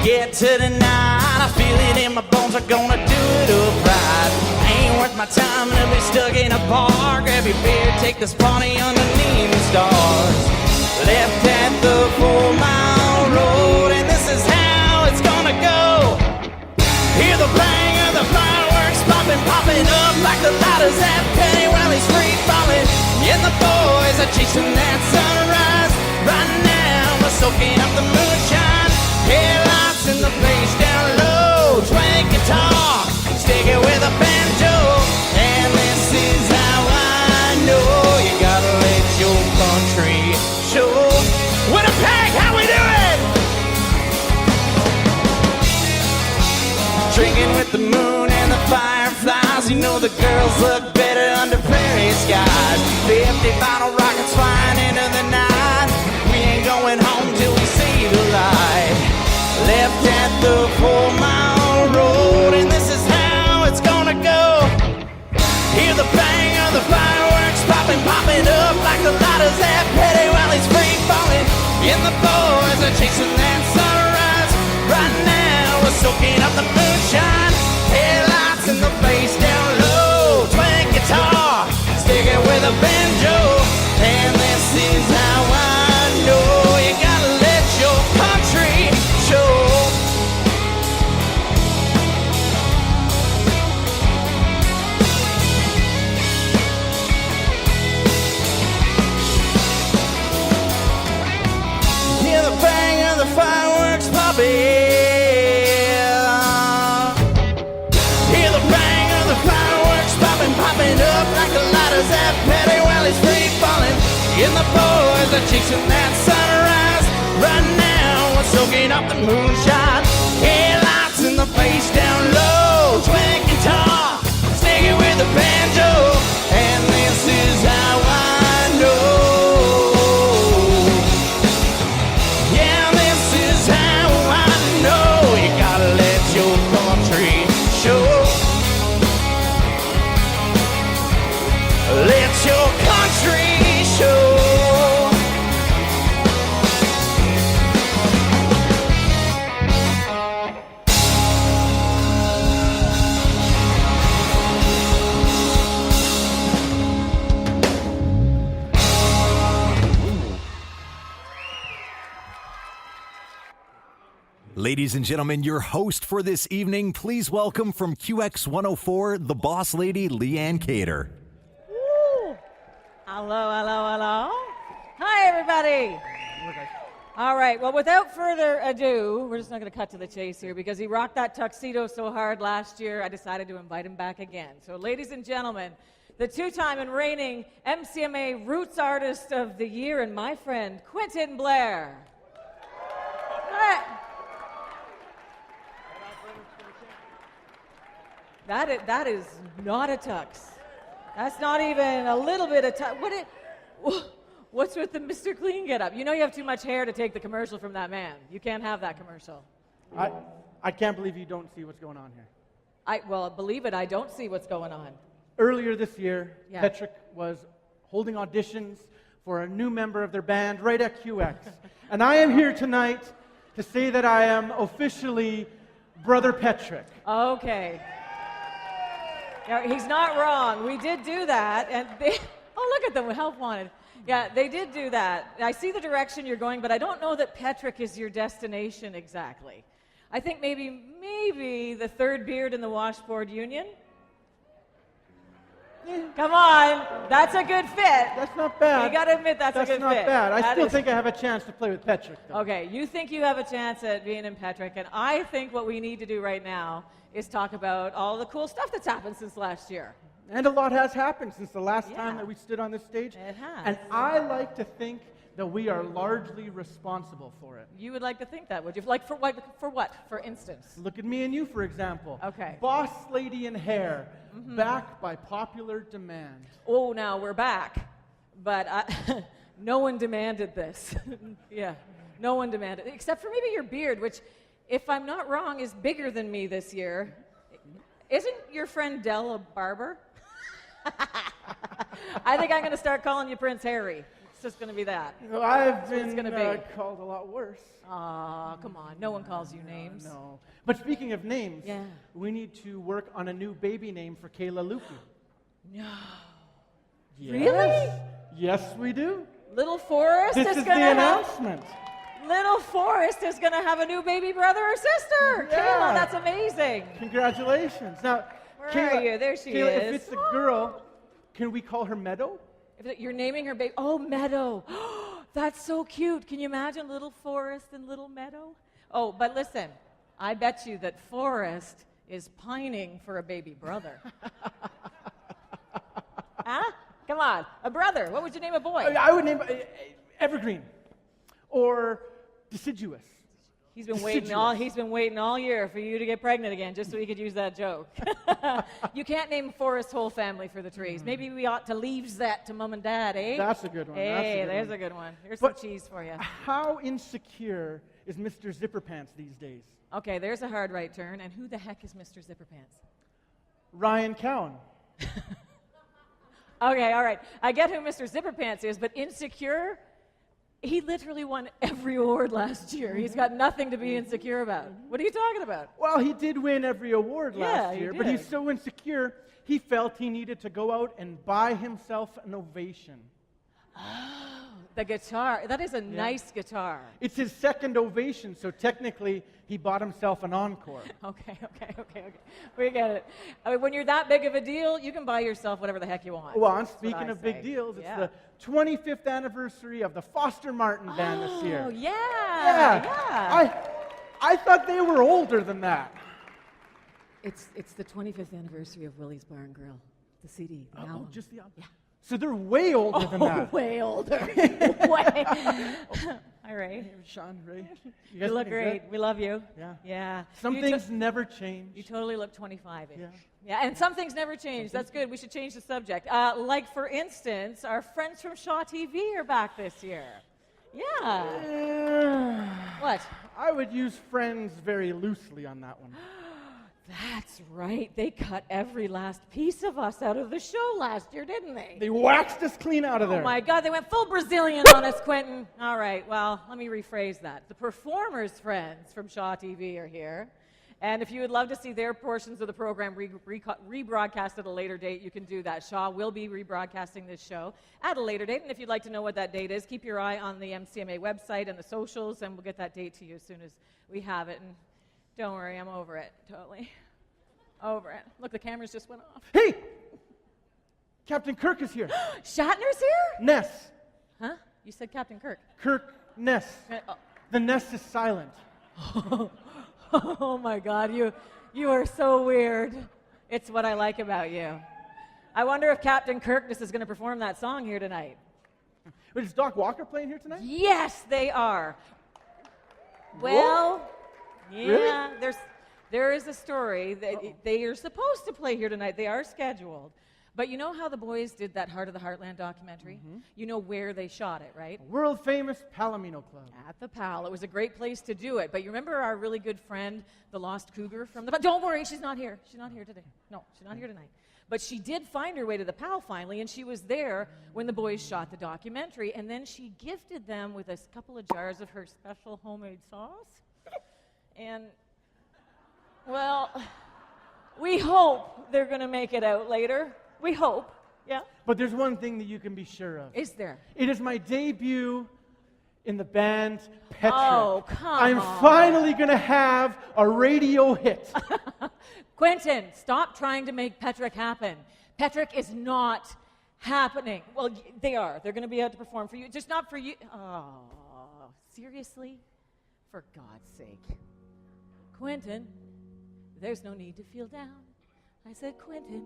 get to the night. I feel it in my bones, I'm gonna do it upright. Ain't worth my time to be stuck in a bar. Grab your beer, take this party underneath the stars. Left at the 4-mile road, and this is how it's gonna go. Hear the bang of the fireworks popping, popping up like the lighters at Penny while he's free falling. And the boys are chasing that sunrise. Right now we're soaking up the moonshine. Headlights in the place down low. Twang guitar, stick it with a banjo. And this is how I know you gotta let your country show. Winnipeg, how we doing? Drinking with the moon and the fireflies. You know the girls look better under prairie skies. 50 bottle rockets flying into the night. We ain't going home till we see the light. Left at the 4-mile road, and this is how it's gonna go. Hear the bang of the fireworks popping, popping up like the lighters at Petty while he's free falling. And the boys are chasing that sunrise. Right now we're soaking up the moonshine. Headlights in the place down low. Twang guitar, stick it with a banjo. And this is how I know you gotta let your country show. Hear the bang of the fireworks popping. Hear the bang of the fireworks popping, popping up like the lighters at Petty while he's free falling. And the boys are chasing that sunrise. Right now we're soaking up the moonshine. Headlights in the place down low. Twang guitar, stick it with the banjo. And this is how I know. Yeah, this is how I know. You gotta let your country show. Let your country show. Ladies and gentlemen, your host for this evening, please welcome from QX 104, the boss lady, Leanne Cater. Woo. Hello, hello, hello. Hi, everybody. All right, well, without further ado, we're just not going to cut to the chase here because he rocked that tuxedo so hard last year, I decided to invite him back again. So, ladies and gentlemen, the two-time and reigning MCMA Roots Artist of the Year and my friend, Quinton Blair. All right. That is not a tux. That's not even a little bit of tux. What's with the Mr. Clean getup? You know you have too much hair to take the commercial from that man. You can't have that commercial. I can't believe you don't see what's going on here. Well, believe it, I don't see what's going on. Earlier this year, Yeah. Petric was holding auditions for a new member of their band right at QX. And I am here tonight to say that I am officially Brother Petric. Okay. Now, he's not wrong. We did do that, and look at them, help wanted. Yeah, they did do that. I see the direction you're going, but I don't know that Petric is your destination exactly. I think maybe the third beard in the washboard union. Come on, that's a good fit. That's not bad. You got to admit that's a good fit. That's not bad. I still think I have a chance to play with Petric, though. Okay, you think you have a chance at being in Petric, and I think what we need to do right now is talk about all the cool stuff that's happened since last year. And a lot has happened since the last time that we stood on this stage. It has. And I like to think that we are largely responsible for it. You would like to think that, would you? Like for what, for instance? Look at me and you, for example. Okay. Boss lady in hair, back by popular demand. Oh, now we're back. But no one demanded this. Yeah, no one demanded, except for maybe your beard, which, if I'm not wrong, is bigger than me this year. Isn't your friend Dell a barber? I think I'm going to start calling you Prince Harry. It's just going to be that. I've what it's been gonna be. called a lot worse. Aw, come on. No one calls you names. No. But speaking of names, Yeah. we need to work on a new baby name for Kayla Luky. No. Yes. Really? Yes, we do. Little Forrest This is is going the to have... announcement. Little Forrest is going to have a new baby brother or sister. Yeah. Kayla, that's amazing. Congratulations. Now, Where Kayla, are you? There she Kayla, is. if it's a girl, can we call her Meadow? You're naming her baby. Oh, Meadow. That's so cute. Can you imagine Little Forrest and Little Meadow? Oh, but listen, I bet you that Forrest is pining for a baby brother. Huh? Come on, a brother. What would you name a boy? I would name Evergreen or Deciduous. He's been waiting all year for you to get pregnant again, just so he could use that joke. You can't name Forrest's whole family for the trees. Maybe we ought to leave that to Mom and Dad, eh? That's a good one. Hey, there's one. a good one. Here's But some cheese for you. How insecure is Mr. Zipperpants these days? Okay, there's a hard right turn. And who the heck is Mr. Zipperpants? Ryan Keown. Okay, all right. I get who Mr. Zipperpants is, but insecure? He literally won every award last year. He's got nothing to be insecure about. What are you talking about? Well, he did win every award last he year, but did. he's so insecure, he felt he needed to go out and buy himself an ovation. The guitar. That is a nice guitar. It's his second ovation, so technically he bought himself an encore. Okay. We get it. I mean, when you're that big of a deal, you can buy yourself whatever the heck you want. Well, and That's what speaking I of big say. deals, it's Yeah. the 25th anniversary of the Foster Martin Band this year. Oh, yeah. I thought they were older than that. It's the 25th anniversary of Willie's Bar and Grill, the CD, the album. Just the album. Yeah. So they're way older than that. Way older. Way. All right. Hey, Sean, Ray, You guys look looking great. good? We love you. Yeah. Yeah. Some You things to- never change. You totally look 25-ish. Yeah. Yeah, and some things never change. That's good. We should change the subject. Like, for instance, our friends from Shaw TV are back this year. Yeah. What? I would use friends very loosely on that one. That's right. They cut every last piece of us out of the show last year, didn't they? They waxed us clean out of there. Oh my God, they went full Brazilian on us, Quinton. All right, well, let me rephrase that. The performers' friends from Shaw TV are here. And if you would love to see their portions of the program rebroadcast at a later date, you can do that. Shaw will be rebroadcasting this show at a later date. And if you'd like to know what that date is, keep your eye on the MCMA website and the socials, and we'll get that date to you as soon as we have it. And don't worry, I'm over it, totally. Over it. Look, the cameras just went off. Hey! Captain Kirk is here. Shatner's here? Ness. Huh? You said Captain Kirk. Kirkness. The Ness is silent. Oh my God, you are so weird. It's what I like about you. I wonder if Captain Kirkness is going to perform that song here tonight. Wait, is Doc Walker playing here tonight? Yes, they are. Well, yeah, Really? there is a story. They are supposed to play here tonight. They are scheduled. But you know how the boys did that Heart of the Heartland documentary? Mm-hmm. You know where they shot it, right? World famous Palomino Club. At the PAL. It was a great place to do it. But you remember our really good friend, the lost cougar from the PAL? Don't worry, she's not here. She's not here today. No, she's not here tonight. But she did find her way to the PAL finally, and she was there when the boys shot the documentary. And then she gifted them with a couple of jars of her special homemade sauce. And, well, we hope they're going to make it out later. We hope. Yeah. But there's one thing that you can be sure of. Is there? It is my debut in the band Petric. Oh, come I'm on. finally going to have a radio hit. Quinton, stop trying to make Petric happen. Petric is not happening. Well, they are. They're going to be out to perform for you. Just not for you. Oh, seriously? For God's sake. Quinton, there's no need to feel down. I said, Quinton,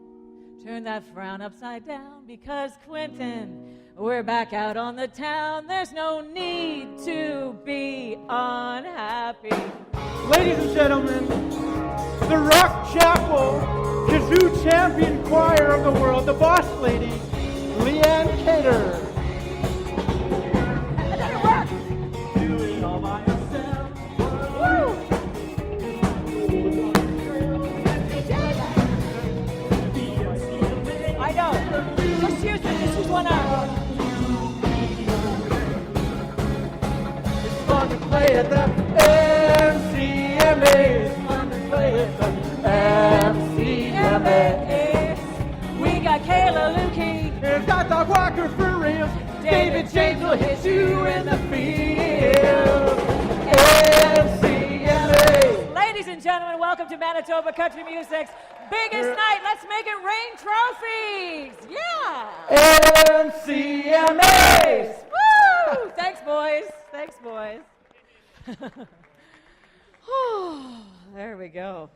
turn that frown upside down, because Quinton, we're back out on the town. There's no need to be unhappy. Ladies and gentlemen, the Rock Chapel Kazoo Champion Choir of the World, the boss lady, Leanne Cater. Doing all by yourself. I know. Just use it. Just use one arm. MCMA. We got Kayla Luky. And got Doc Walker for real. David James will hit you in the field. MCMA. Ladies and gentlemen, welcome to Manitoba Country Music's biggest night. Let's make it rain trophies. Yeah. MCMA. Woo! Thanks, boys. Thanks, boys. There we go.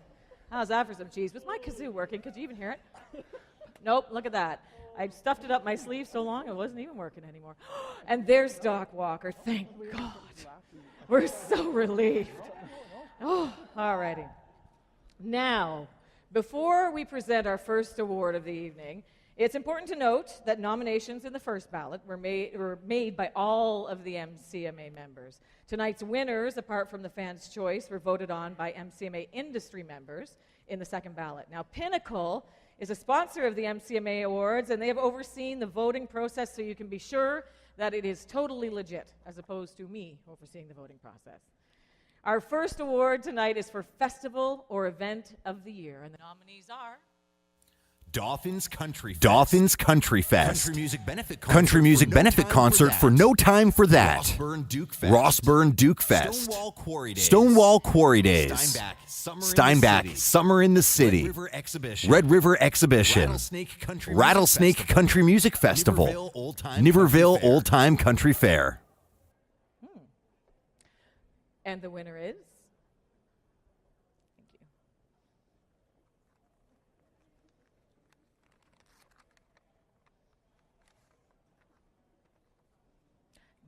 How's that for some cheese? Was my kazoo working? Could you even hear it? Nope, look at that. I stuffed it up my sleeve so long it wasn't even working anymore. And there's Doc Walker. Thank God. We're so relieved. Oh, all righty. Now, before we present our first award of the evening, it's important to note that nominations in the first ballot were made by all of the MCMA members. Tonight's winners, apart from the fans' choice, were voted on by MCMA industry members in the second ballot. Now, Pinnacle is a sponsor of the MCMA Awards, and they have overseen the voting process so you can be sure that it is totally legit, as opposed to me overseeing the voting process. Our first award tonight is for Festival or Event of the Year, and the nominees are Dauphin's Countryfest. Country music benefit concert for No Time for That. Rossburn Duke Fest. Stonewall Quarry Days. Steinbach Summer in the City. Red River Exhibition. Rattlesnake Country Music Festival. Niverville Old Time Country Fair. And the winner is? Thank you.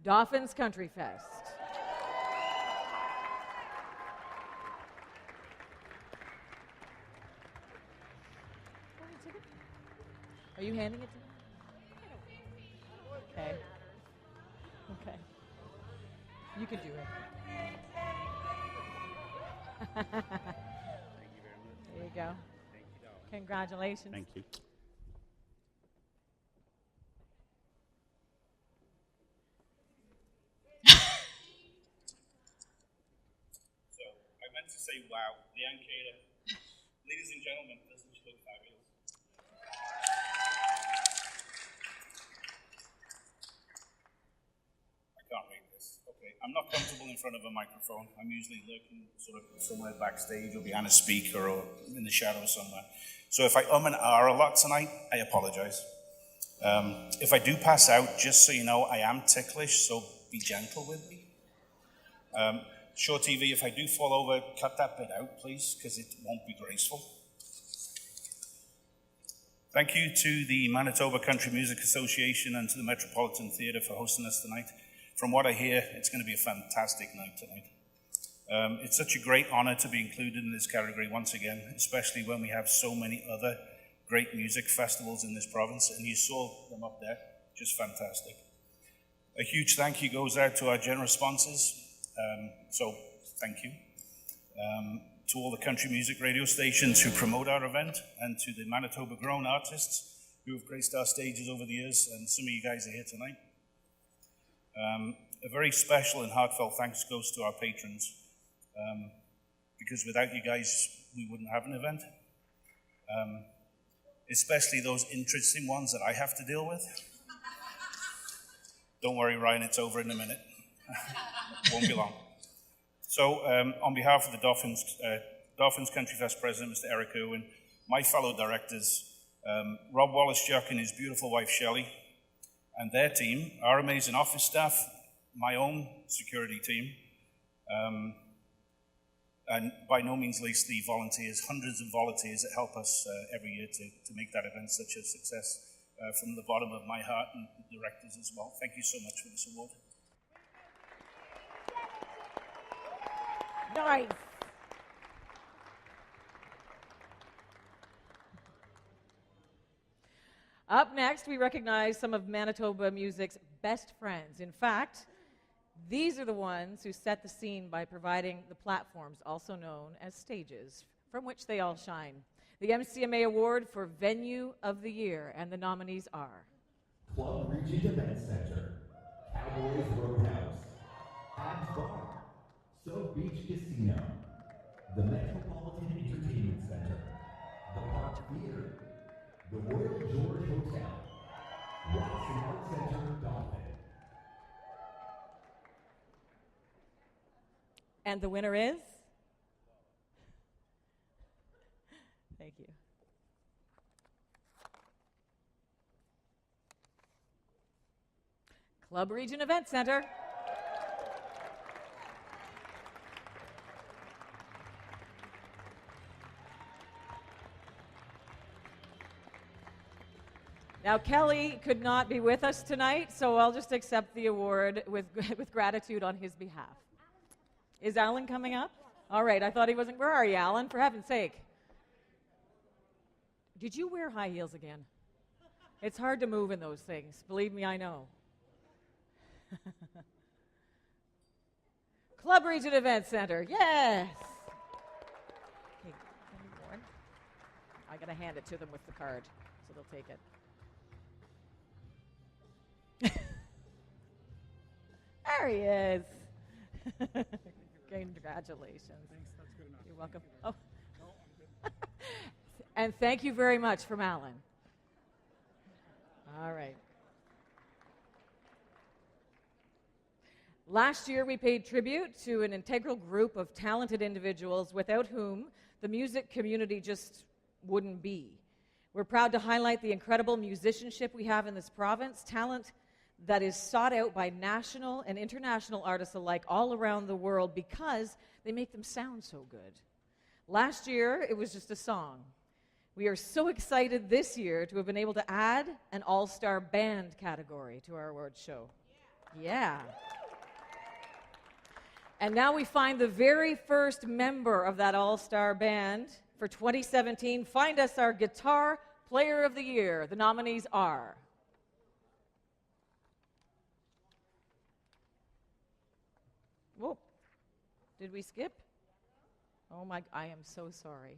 Dauphin's Countryfest. Are you handing it to me? Okay. Okay. You can do it. Thank you very much. There you go. Thank you, darling. Congratulations. Thank you. So, I meant to say, wow, Leanne, ladies and gentlemen, doesn't she look fabulous? I can't read this. Okay, I'm not comfortable in front of a microphone. I'm usually lurking sort of somewhere backstage or behind a speaker or in the shadows somewhere. So if I and ah a lot tonight, I apologize. If I do pass out, just so you know, I am ticklish, so be gentle with me. Short TV, if I do fall over, cut that bit out, please, because it won't be graceful. Thank you to the Manitoba Country Music Association and to the Metropolitan Theatre for hosting us tonight. From what I hear, it's going to be a fantastic night tonight. It's such a great honor to be included in this category once again, especially when we have so many other great music festivals in this province, and you saw them up there, just fantastic. A huge thank you goes out to our generous sponsors, so thank you. To all the country music radio stations who promote our event, and to the Manitoba grown artists who have graced our stages over the years, and some of you guys are here tonight. A very special and heartfelt thanks goes to our patrons, because without you guys, we wouldn't have an event. Especially those interesting ones that I have to deal with. Don't worry, Ryan, it's over in a minute. Won't be long. So, on behalf of the Dauphin's Countryfest president, Mr. Eric Irwin, my fellow directors, Rob Wallace-Juck and his beautiful wife, Shelley, and their team, our amazing office staff, my own security team, and by no means least the volunteers, hundreds of volunteers that help us every year to make that event such a success. From the bottom of my heart, and the directors as well. Thank you so much for this award. Nice. Up next, we recognize some of Manitoba music's best friends. In fact, these are the ones who set the scene by providing the platforms, also known as stages, from which they all shine. The MCMA Award for Venue of the Year, and the nominees are Club Regent Event Center, Cowboys Roadhouse, Habs Bar, Soap Beach Casino, the Metropolitan Entertainment the Royal George Hotel, Ross Art Center, Dauphin. And the winner is? Thank you. Club Region Event Center. Now, Kelly could not be with us tonight, so I'll just accept the award with gratitude on his behalf. Is Alan coming up? All right, I thought he wasn't. Where are you, Alan? For heaven's sake. Did you wear high heels again? It's hard to move in those things. Believe me, I know. Club Region Event Center, yes! Okay, I gotta hand it to them with the card, so they'll take it. There he is. Congratulations. Thanks, that's good enough. You're welcome. Oh. And thank you very much from Alan. All right. Last year, we paid tribute to an integral group of talented individuals without whom the music community just wouldn't be. We're proud to highlight the incredible musicianship we have in this province, talent that is sought out by national and international artists alike all around the world because they make them sound so good. Last year, it was just a song. We are so excited this year to have been able to add an all-star band category to our awards show. Yeah. And now we find the very first member of that all-star band for 2017. Find us our Guitar Player of the Year. The nominees are... Whoa. Did we skip? Oh my, I am so sorry.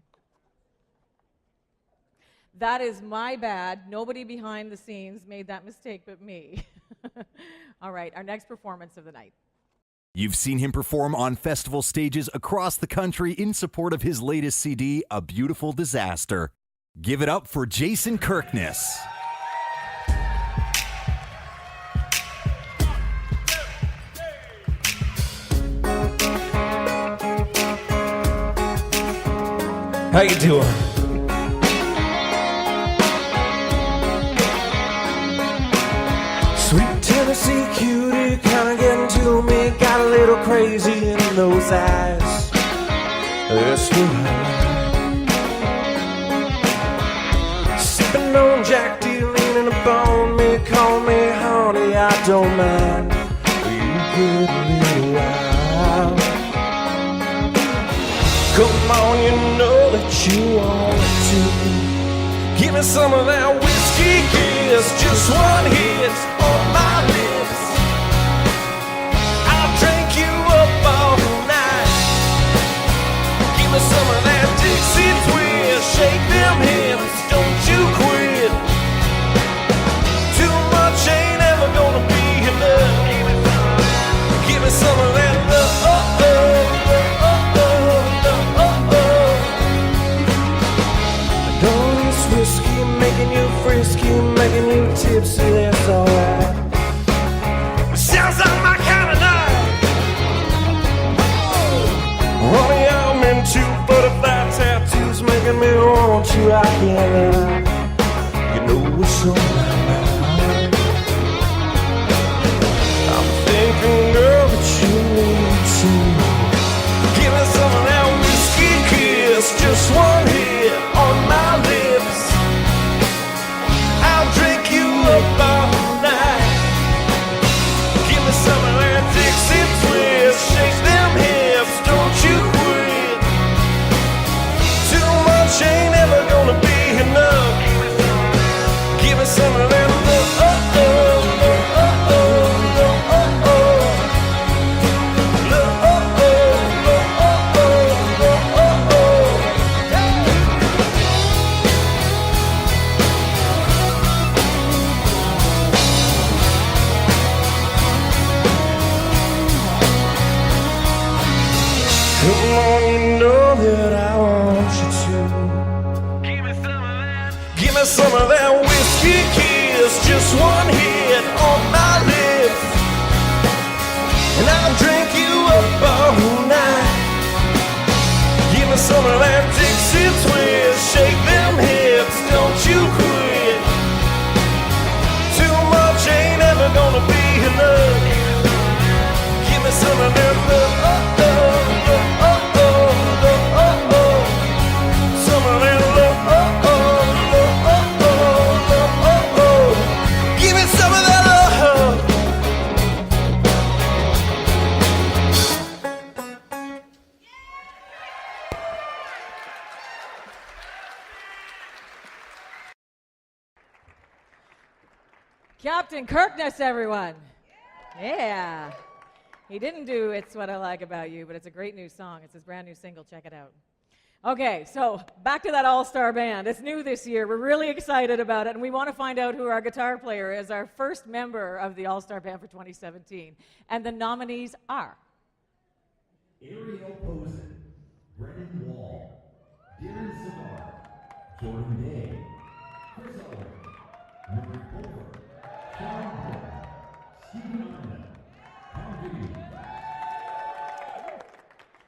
That is my bad. Nobody behind the scenes made that mistake but me. All right, our next performance of the night. You've seen him perform on festival stages across the country in support of his latest CD, A Beautiful Disaster. Give it up for Jason Kirkness. How you doing? Sweet Tennessee cutie, kinda getting to me. Got a little crazy in those eyes. That's what I like. Sipping on Jack D, leaning upon me. Call me honey, I don't mind. You get a little wild. Come on, you know that you want to. Give me some of that whiskey kiss. Just one hit on my lips. I'll drink you up all night. Give me some of that Dixie twist. Shake them hips, don't you quit. Too much ain't ever gonna be enough. Give me some of that love. Whiskey making you frisky, making you tipsy, that's alright. Sounds like my kind of night. Honey, I'm into butterfly tattoos, making me want you, I can't lie. You know what's on my mind. I'm thinking, girl, that you need to give me some of that whiskey kiss. Just one hit on my lips. I'll drink you up all night. Give me some of that Dixie twist. Shake them hips, don't you quit. Too much ain't ever gonna be enough. Give me some of me some of that whiskey kiss, just one hit on my lips, and I'll drink you up all night. Give me some of that Dixie twist, shake them hips, don't you quit. Too much ain't ever gonna be enough. Give me some of that some of that give me some of that love. Captain Kirkness, everyone. Yeah. He didn't do It's What I Like About You, but it's a great new song. It's his brand new single. Check it out. Okay, so back to that all-star band. It's new this year. We're really excited about it, and we want to find out who our guitar player is, our first member of the all-star band for 2017. And the nominees are... Ariel Posen, Brennan Wall, Darren Cigar, Jordan Day, Chris Owen, Murray Pulver, Sean Horton, Stephen Arnott, Tom Dewey.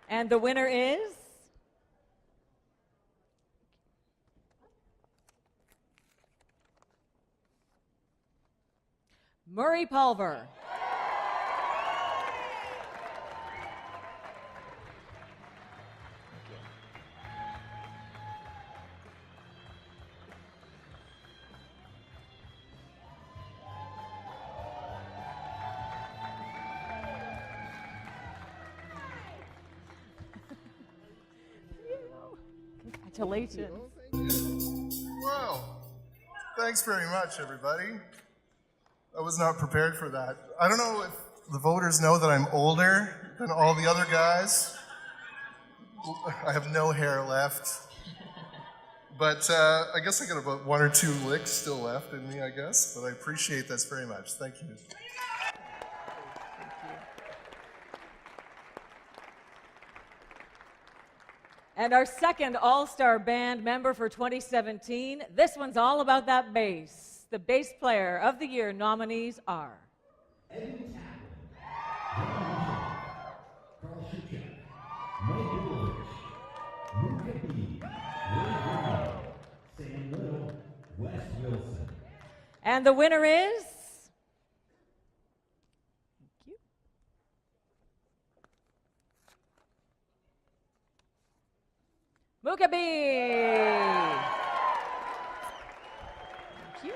And the winner is... Murray Pulver. Congratulations. Wow. Thanks very much, everybody. I was not prepared for that. I don't know if the voters know that I'm older than all the other guys. I have no hair left. But I guess I got about 1 or 2 licks still left in me, I guess. But I appreciate this very much. Thank you. And our second all-star band member for 2017, this one's all about that bass. The bass player of the year nominees are... Evan Taplin, Carl Schuchek, Mike Dulovich, Luke B, Ray Green, Sam Little, Wes Wilson. And the winner is... Thank you. Mukabe. Thank you.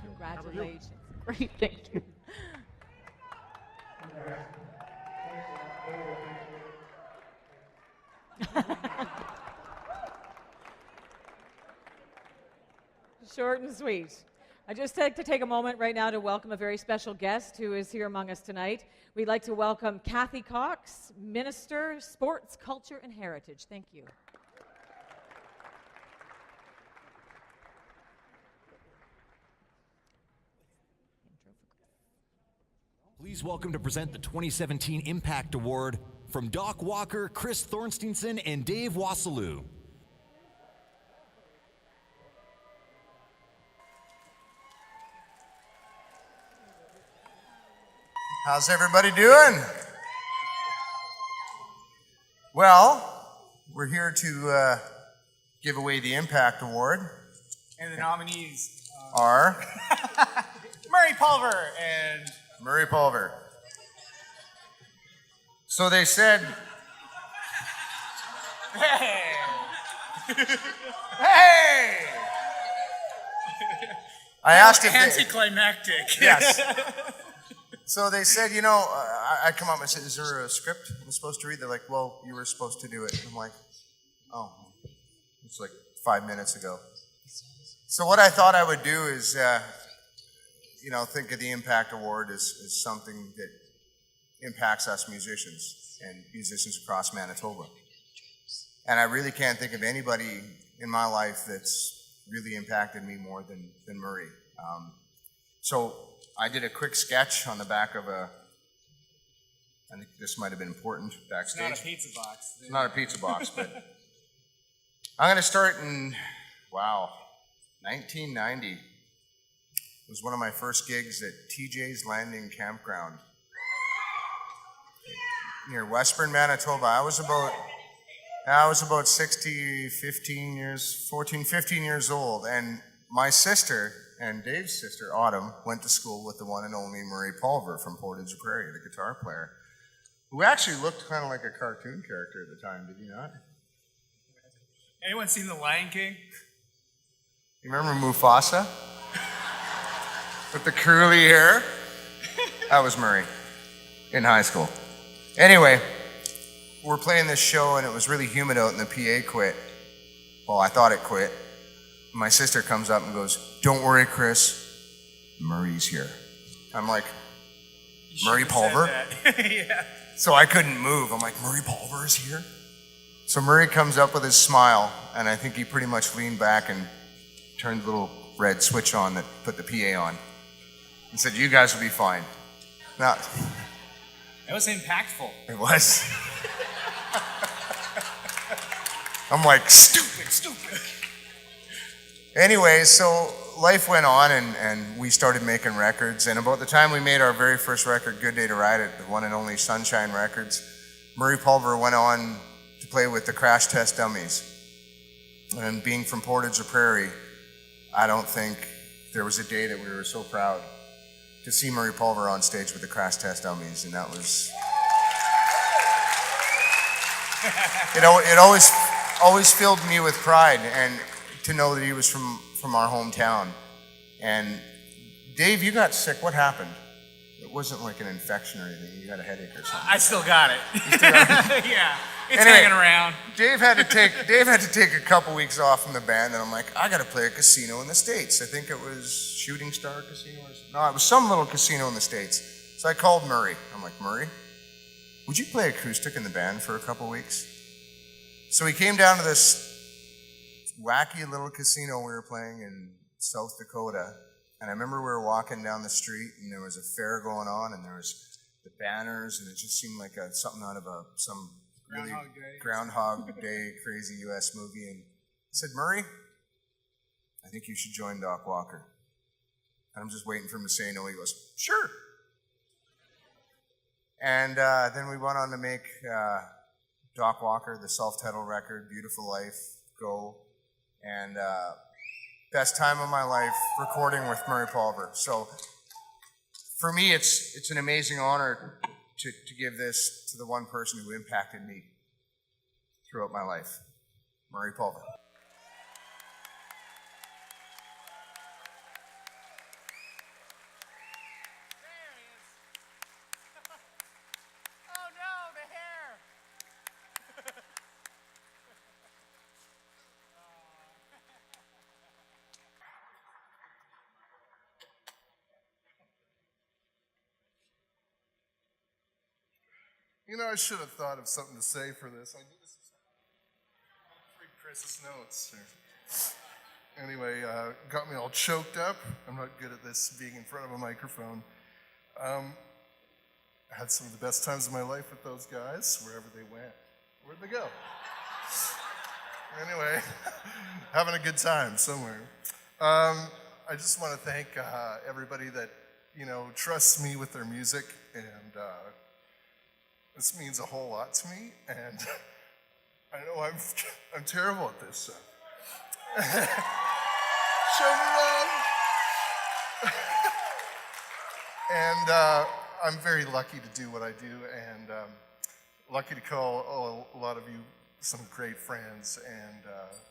Congratulations. Great, thank you. Short and sweet. I'd just like to take a moment right now to welcome a very special guest who is here among us tonight. We'd like to welcome Kathy Cox, Minister, Sports, Culture, and Heritage. Thank you. Please welcome to present the 2017 Impact Award from Doc Walker, Chris Thorstenson, and Dave Wassaloo. How's everybody doing? Well, we're here to give away the Impact Award. And the nominees are Murray Pulver and Murray Pulver. So they said, hey, hey! I asked if they, anticlimactic. yes. So they said, you know, I come up and I said, is there a script I'm supposed to read? They're like, well, you were supposed to do it. And I'm like, oh, it's like 5 minutes ago. So what I thought I would do is, you know, think of the Impact Award as something that impacts us musicians and musicians across Manitoba. And I really can't think of anybody in my life that's really impacted me more than Murray. So I did a quick sketch on the back of I think this might have been important backstage. It's not a pizza box. It's not a pizza box, but I'm going to start in, 1990. It was one of my first gigs at TJ's Landing Campground near Westburn, Manitoba. I was about 15 years old, and my sister and Dave's sister, Autumn, went to school with the one and only Murray Pulver from Portage Prairie, the guitar player, who actually looked kind of like a cartoon character at the time, did he not? Anyone seen The Lion King? You remember Mufasa? With the curly hair? That was Murray in high school. Anyway, we're playing this show and it was really humid out and the PA quit. Well, I thought it quit. My sister comes up and goes, "Don't worry, Chris, Murray's here." I'm like, Murray Pulver? Yeah. So I couldn't move. I'm like, Murray Pulver is here? So Murray comes up with his smile, and I think he pretty much leaned back and turned the little red switch on that put the PA on and said, "You guys will be fine." Now, That was impactful. it was. I'm like, stupid. Anyway, so life went on and we started making records. And about the time we made our very first record, Good Day to Ride It, the one and only Sunshine Records, Murray Pulver went on to play with the Crash Test Dummies. And being from Portage or Prairie, I don't think there was a day that we were so proud to see Murray Pulver on stage with the Crash Test Dummies. And that was... It always filled me with pride, and to know that he was from our hometown. And Dave, you got sick. What happened? It wasn't like an infection or anything. You got a headache or something. I still got it. Yeah, it's Anyway, hanging around. Dave had to take a couple weeks off from the band, and I'm like, I got to play a casino in the States. I think it was Shooting Star Casino or something. No, it was some little casino in the States. So I called Murray. I'm like, Murray, would you play acoustic in the band for a couple weeks? So he came down to this wacky little casino we were playing in South Dakota. And I remember we were walking down the street and there was a fair going on and there was the banners and it just seemed like something out of some really Groundhog Day crazy US movie. And I said, Murray, I think you should join Doc Walker. And I'm just waiting for him to say no. He goes, sure. And then we went on to make Doc Walker, the self-titled record, Beautiful Life, Go, and best time of my life recording with Murray Pulver. So for me, it's an amazing honor to give this to the one person who impacted me throughout my life, Murray Pulver. You know, I should have thought of something to say for this. I did this. Read Chris's notes. Anyway, got me all choked up. I'm not good at this, being in front of a microphone. I had some of the best times of my life with those guys, wherever they went. Where'd they go? Anyway, having a good time somewhere. I just want to thank everybody that, trusts me with their music, and this means a whole lot to me, and I know I'm terrible at this stuff. Show me love. And I'm very lucky to do what I do, and lucky to call a lot of you some great friends, and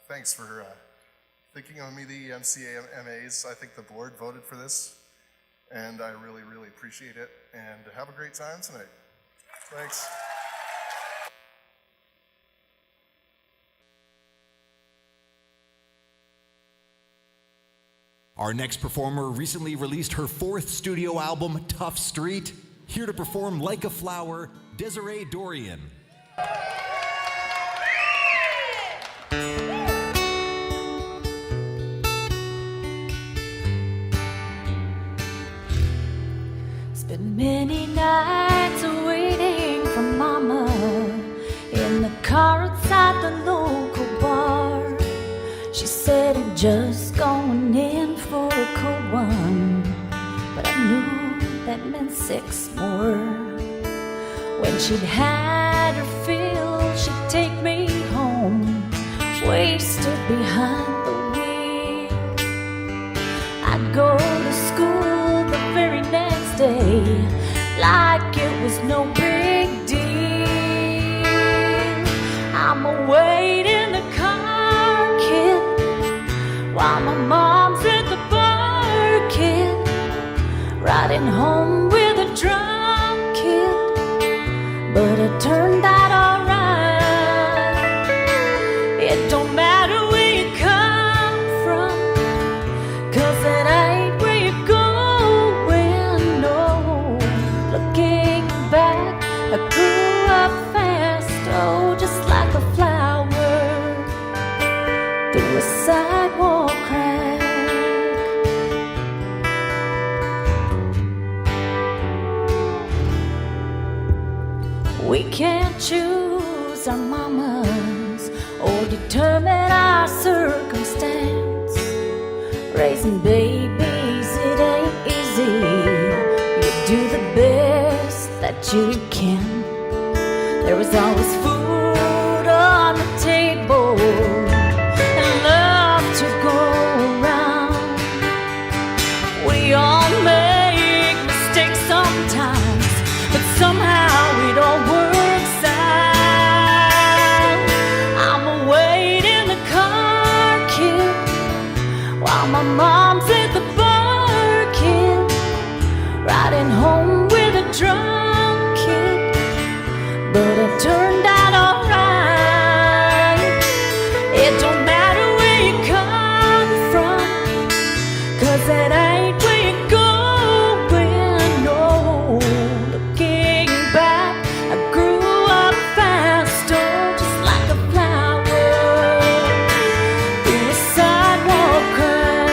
thanks for thinking of me, the MCMAs. I think the board voted for this, and I really, really appreciate it, and have a great time tonight. Thanks. Our next performer recently released her 4th studio album, Tough Street. Here to perform Like a Flower, Desiree Dorion. car outside the local bar. She said, I'm just going in for a cold one. But I knew that meant 6 more. When she'd had her fill, she'd take me home, wasted behind the wheel. I'd go to school the very next day, like it was no big deal. I'm away in the car, kid, while my mom's at the bar, kid, riding home with a drunk kid. But it turned out alright. It don't matter where you come from, 'cause it ain't where you're going, no. Looking back, I grew up fast, oh, just like a flower through a sidewalk crack. We can't choose our mamas or determine our circumstance. Raising babies, it ain't easy. You do the best that you can. There was always food on the table and love to go around. We all make mistakes sometimes, but somehow it all works out. I'm away in the car, kid, while my mom's at the bar, kid, riding home with a drunk kid. But it turned out alright. It don't matter where you come from, 'cause it ain't where you're going, no. Looking back, I grew up fast, oh, just like a flower through a sidewalk crack.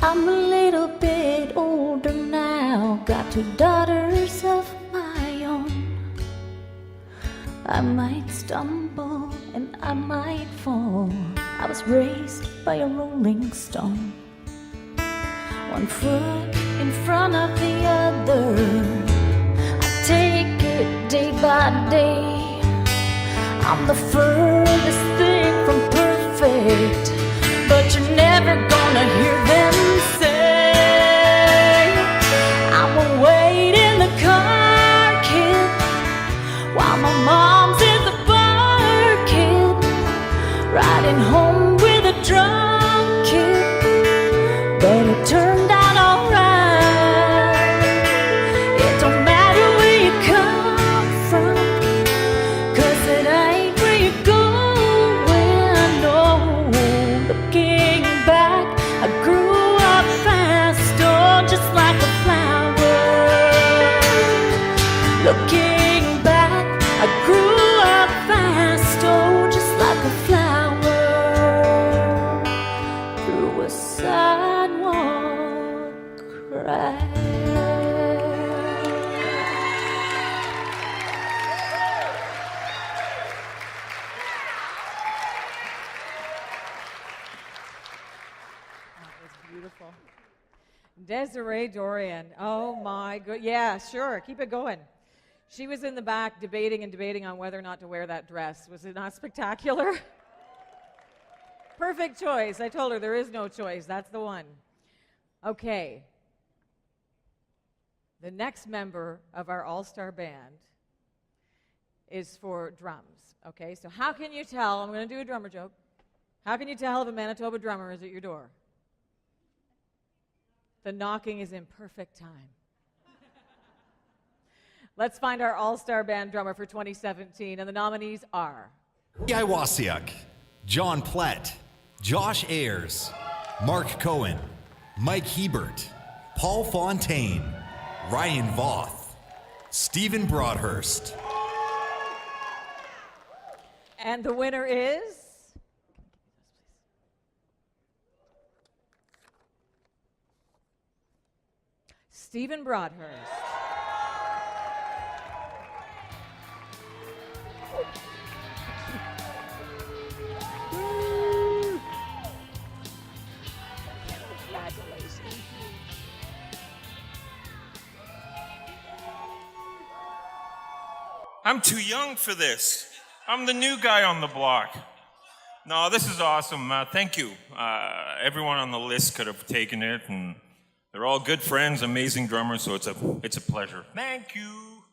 I'm a little bit older now, got 2 daughters of my own. I might stumble and I might fall. I was raised by a rolling stone. 1 foot in front of the other, I take it day by day. I'm the furthest thing from perfect, but you're never gonna hear them say, I'm away in the car, kid, while my mom's in the bar, kid, riding home with a drunk kid. But it turned out alright. It don't matter where you come from, 'cause it ain't where you're going, no. Looking back, I grew up fast, oh, just like a flower. Looking back, I grew up fast, oh, just like a flower through a sidewalk crack. That was beautiful. Desiree Dorion. Oh my good. Yeah, sure. Keep it going. She was in the back debating on whether or not to wear that dress. Was it not spectacular? Perfect choice. I told her there is no choice. That's the one. Okay. The next member of our all-star band is for drums. Okay, so how can you tell? I'm going to do a drummer joke. How can you tell if a Manitoba drummer is at your door? The knocking is in perfect time. Let's find our all-star band drummer for 2017, and the nominees are Iwasiuk, John Plett, Josh Ayers, Mark Cohen, Mike Hebert, Paul Fontaine, Ryan Voth, Stephen Broadhurst. And the winner is Stephen Broadhurst. I'm too young for this. I'm the new guy on the block. No, this is awesome. Thank you. Everyone on the list could have taken it, and they're all good friends, amazing drummers, so it's a pleasure. Thank you.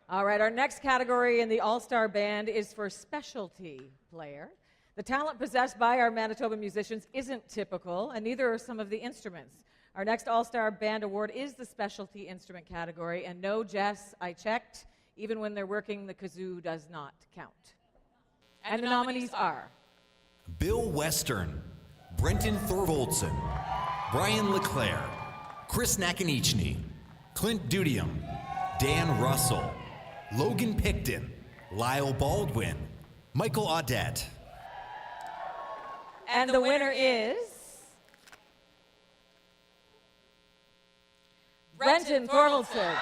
All right, our next category in the All-Star Band is for specialty player. The talent possessed by our Manitoba musicians isn't typical, and neither are some of the instruments. Our next All-Star Band Award is the specialty instrument category, and no, Jess, I checked, even when they're working, the kazoo does not count. And the nominees are Bill Western, Brenton Thorvoldson, Brian Leclerc, Chris Nakanichny, Clint Dudium, Dan Russell, Logan Picton, Lyle Baldwin, Michael Audette. And the winner is Brenton Thorvaldson.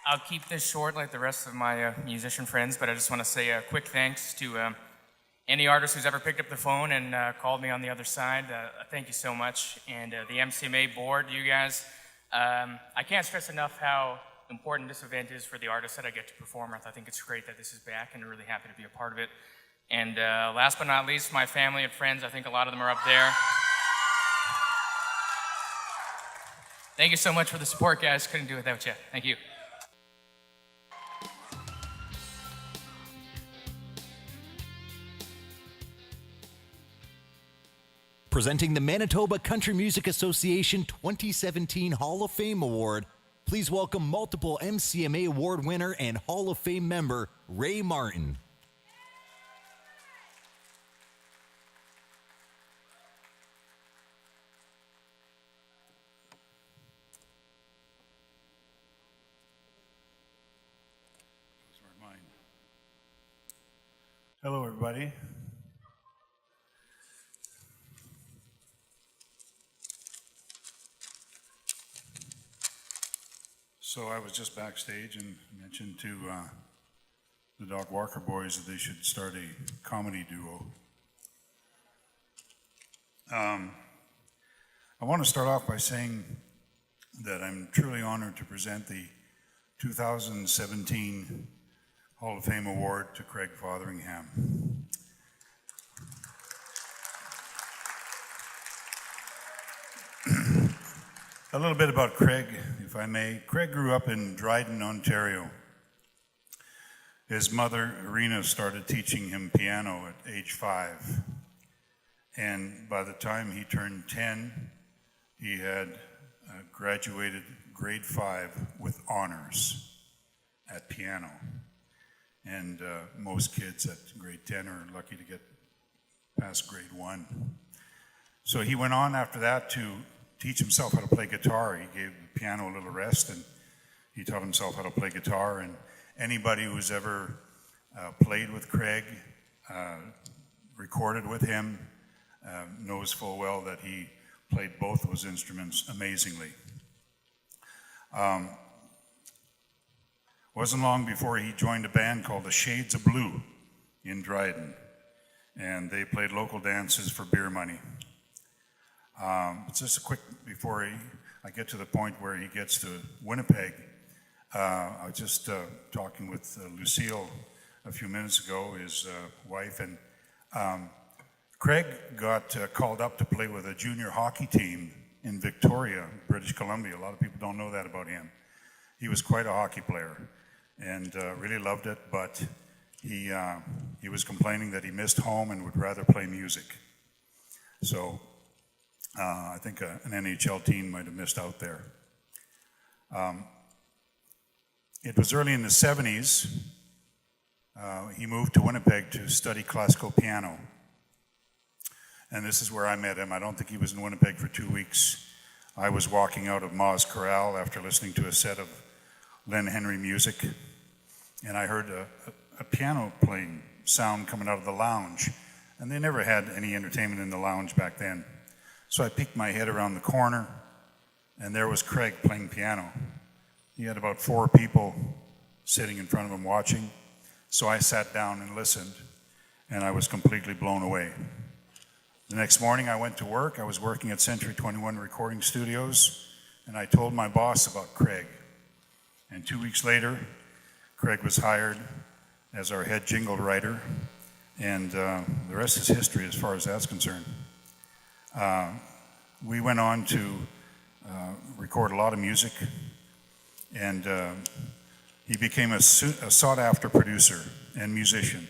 I'll keep this short like the rest of my musician friends, but I just want to say a quick thanks to any artist who's ever picked up the phone and called me on the other side. Thank you so much. And the MCMA board, you guys, I can't stress enough how important this event is for the artists that I get to perform with. I think it's great that this is back, and I'm really happy to be a part of it. And last but not least, my family and friends, I think a lot of them are up there. Thank you so much for the support, guys. Couldn't do it without you. Thank you. Presenting the Manitoba Country Music Association 2017 Hall of Fame Award, please welcome multiple MCMA Award winner and Hall of Fame member, Ray Martin. Hello, everybody. So I was just backstage and mentioned to the Doc Walker boys that they should start a comedy duo. I want to start off by saying that I'm truly honored to present the 2017 Hall of Fame Award to Craig Fotheringham. A little bit about Craig, if I may. Craig grew up in Dryden, Ontario. His mother, Irina, started teaching him piano at age 5. And by the time he turned 10, he had graduated grade 5 with honors at piano. And most kids at grade 10 are lucky to get past grade 1. So he went on after that to teach himself how to play guitar. He gave the piano a little rest, and he taught himself how to play guitar. And anybody who's ever played with Craig, recorded with him, knows full well that he played both those instruments amazingly. Wasn't long before he joined a band called the Shades of Blue in Dryden, and they played local dances for beer money. Just a quick, before I get to the point where he gets to Winnipeg, I was just talking with Lucille a few minutes ago, his wife, and Craig got called up to play with a junior hockey team in Victoria, British Columbia. A lot of people don't know that about him. He was quite a hockey player and really loved it, but he was complaining that he missed home and would rather play music. So I think an NHL team might have missed out there. It was early in the 70s. He moved to Winnipeg to study classical piano. And this is where I met him. I don't think he was in Winnipeg for 2 weeks. I was walking out of Ma's Corral after listening to a set of Len Henry music, and I heard a piano playing sound coming out of the lounge. And they never had any entertainment in the lounge back then. So I peeked my head around the corner, and there was Craig playing piano. He had about 4 people sitting in front of him watching. So I sat down and listened, and I was completely blown away. The next morning I went to work. I was working at Century 21 Recording Studios, and I told my boss about Craig. And 2 weeks later, Craig was hired as our head jingle writer, and the rest is history as far as that's concerned. We went on to record a lot of music, and he became a sought-after producer and musician.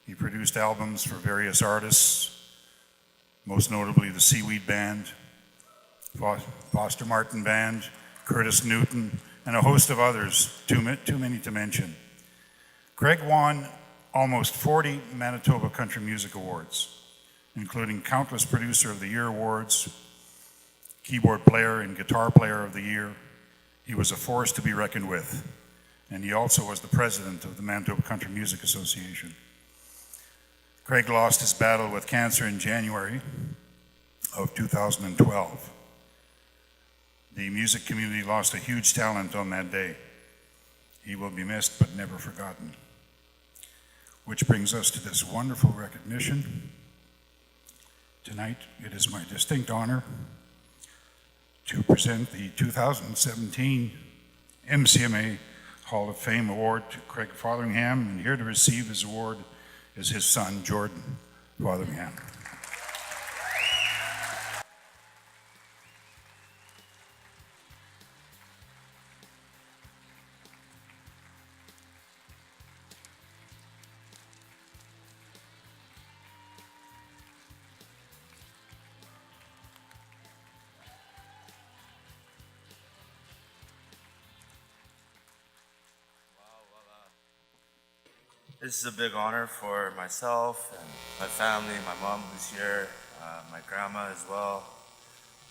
He produced albums for various artists, most notably the Seaweed Band, Foster Martin Band, Curtis Newton, and a host of others, too many to mention. Craig won almost 40 Manitoba Country Music Awards, including countless Producer of the Year awards, Keyboard Player and Guitar Player of the Year. He was a force to be reckoned with, and he also was the president of the Manitoba Country Music Association. Craig lost his battle with cancer in January of 2012. The music community lost a huge talent on that day. He will be missed but never forgotten. Which brings us to this wonderful recognition. Tonight, it is my distinct honor to present the 2017 MCMA Hall of Fame Award to Craig Fotheringham, and here to receive his award is his son, Jordan Fotheringham. This is a big honor for myself and my family, my mom who's here, my grandma as well,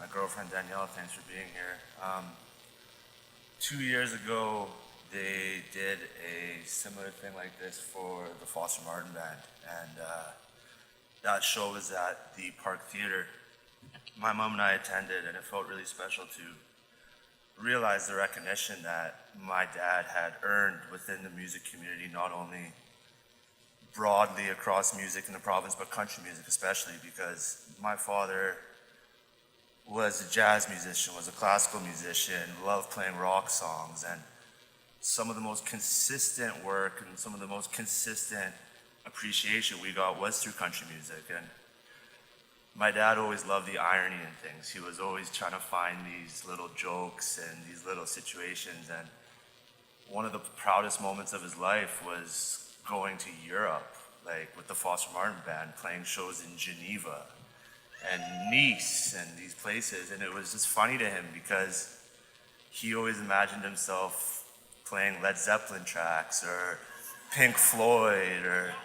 my girlfriend Danielle, thanks for being here. 2 years ago, they did a similar thing like this for the Foster Martin Band, and that show was at the Park Theater. My mom and I attended, and it felt really special to realize the recognition that my dad had earned within the music community, not only broadly across music in the province, but country music especially, because my father was a jazz musician, was a classical musician, loved playing rock songs, and some of the most consistent work and some of the most consistent appreciation we got was through country music. And my dad always loved the irony in things. He was always trying to find these little jokes and these little situations, and one of the proudest moments of his life was going to Europe, like with the Foster Martin Band, playing shows in Geneva and Nice and these places. And it was just funny to him because he always imagined himself playing Led Zeppelin tracks or Pink Floyd or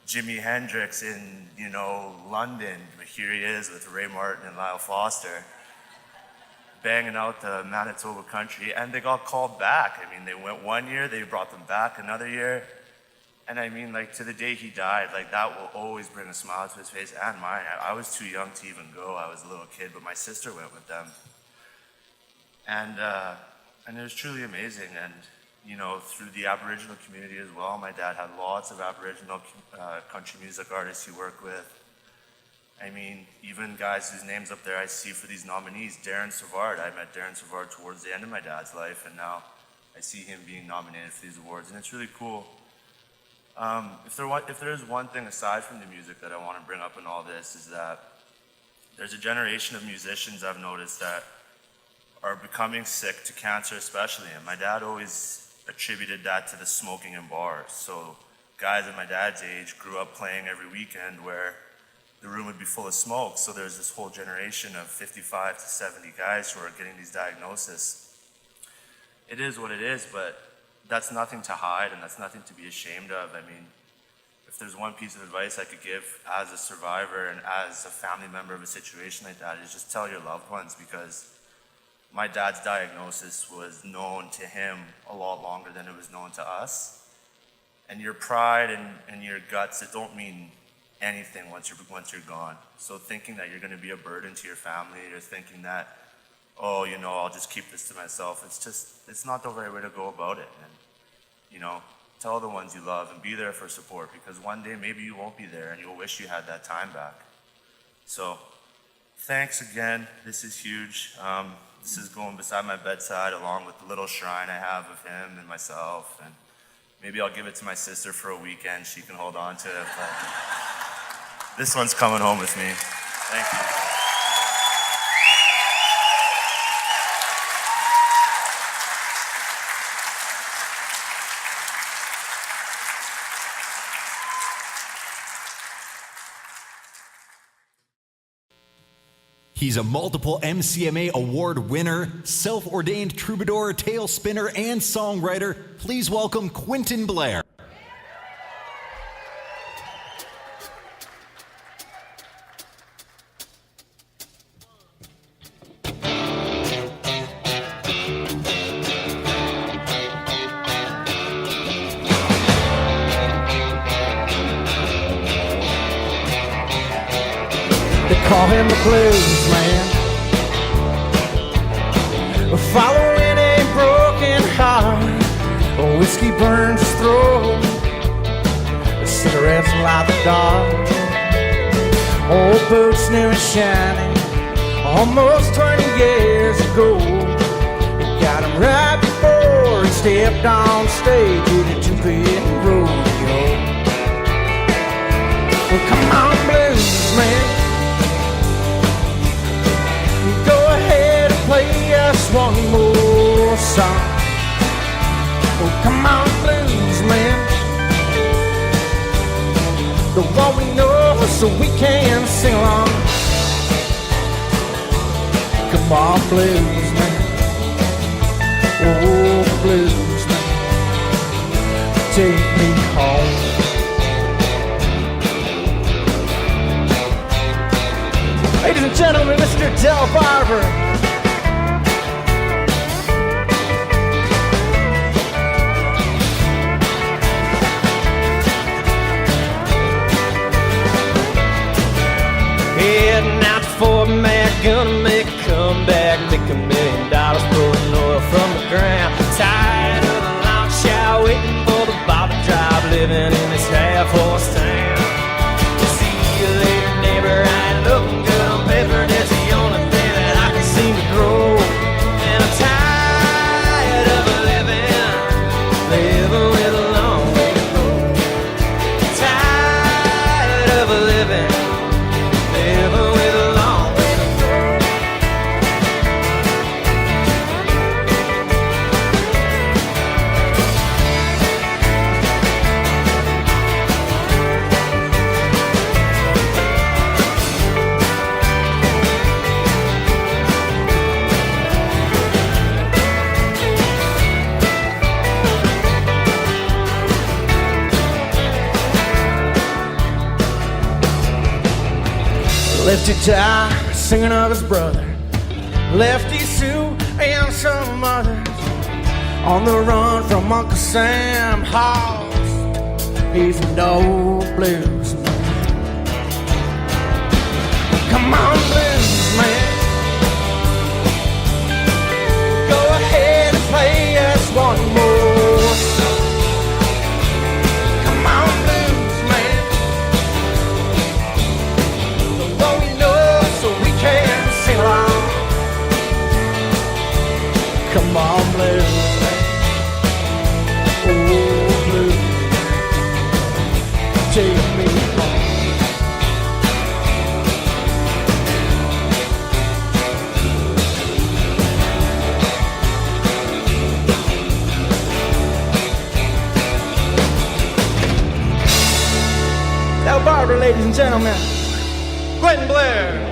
Jimi Hendrix in, London. But here he is with Ray Martin and Lyle Foster, banging out the Manitoba country, and they got called back. I mean, they went 1 year, they brought them back another year. And I mean, to the day he died, that will always bring a smile to his face and mine. I was too young to even go. I was a little kid, but my sister went with them. And it was truly amazing. And, through the Aboriginal community as well, my dad had lots of Aboriginal country music artists he worked with. I mean, even guys whose names up there I see for these nominees, Darren Savard. I met Darren Savard towards the end of my dad's life, and now I see him being nominated for these awards, and it's really cool. If there is one thing aside from the music that I want to bring up in all this, is that there's a generation of musicians I've noticed that are becoming sick to cancer especially, and my dad always attributed that to the smoking in bars. So guys at my dad's age grew up playing every weekend where the room would be full of smoke, so there's this whole generation of 55 to 70 guys who are getting these diagnoses. It is what it is, but that's nothing to hide and that's nothing to be ashamed of. I mean, if there's one piece of advice I could give as a survivor and as a family member of a situation like that, is just tell your loved ones, because my dad's diagnosis was known to him a lot longer than it was known to us. And your pride and your guts, it don't mean anything once you're gone. So thinking that you're going to be a burden to your family, or thinking that, oh, you know, I'll just keep this to myself, it's not the right way to go about it. And, you know, tell the ones you love and be there for support, because one day maybe you won't be there and you'll wish you had that time back. So thanks again. This is huge. This is going beside my bedside along with the little shrine I have of him and myself. And maybe I'll give it to my sister for a weekend. She can hold on to it. But this one's coming home with me. Thank you. He's a multiple MCMA award winner, self-ordained troubadour, tail spinner, and songwriter. Please welcome Quinton Blair. Call him the blues man, following a broken heart. A whiskey burns his throat, the cigarettes light the dark. Old boots new and shiny, almost 20 years ago. He got him right before he stepped on stage with a two-bit rodeo. Well, come on, blues man, play us one more song. Oh, come on, blues man, the one we know so we can sing along. Come on, blues man, oh, blues man, take me home. Ladies and gentlemen, Mr. Barber. Heading out to Fort Mac, gonna make a comeback, make $1 million, pulling oil from the ground. Tired of the long shot, waiting for the bob to drive, living in this half-horse town. See you later, neighbor, I ain't looking good on paper, that's the only thing that I can seem to grow. And I'm tired of living with a long way to go. Tired of living with a long way to go. Lefty Ty, singing of his brother, Lefty Sue, and some others, on the run from Uncle Sam House. He's an old blues man. Come on, blues man, go ahead and play us one more song. Come on, blues man, though we know so we can sing along. Come on, blues man, oh blues, take me home. Now Barber, ladies and gentlemen, Quinton Blair.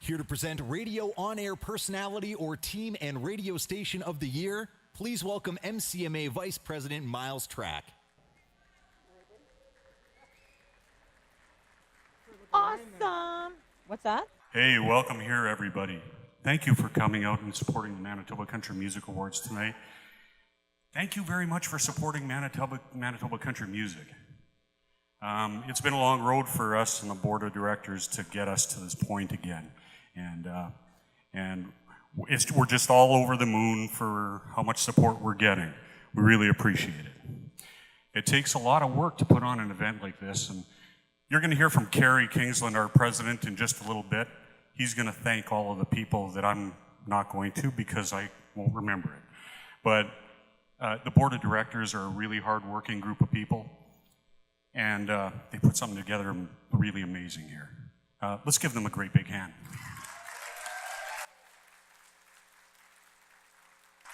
Here's Here to present Radio On Air Personality or Team and Radio Station of the Year, please welcome MCMA Vice President Miles Track. Awesome. What's that? Hey, welcome here, everybody. Thank you for coming out and supporting the Manitoba Country Music Awards tonight. Thank you very much for supporting Manitoba Country Music. It's been a long road for us and the board of directors to get us to this point again. And we're just all over the moon for how much support we're getting. We really appreciate it. It takes a lot of work to put on an event like this, and you're going to hear from Kerry Kingsland, our president, in just a little bit. He's going to thank all of the people that I'm not going to because I won't remember it. But the board of directors are a really hard-working group of people, and they put something together really amazing here. Let's give them a great big hand.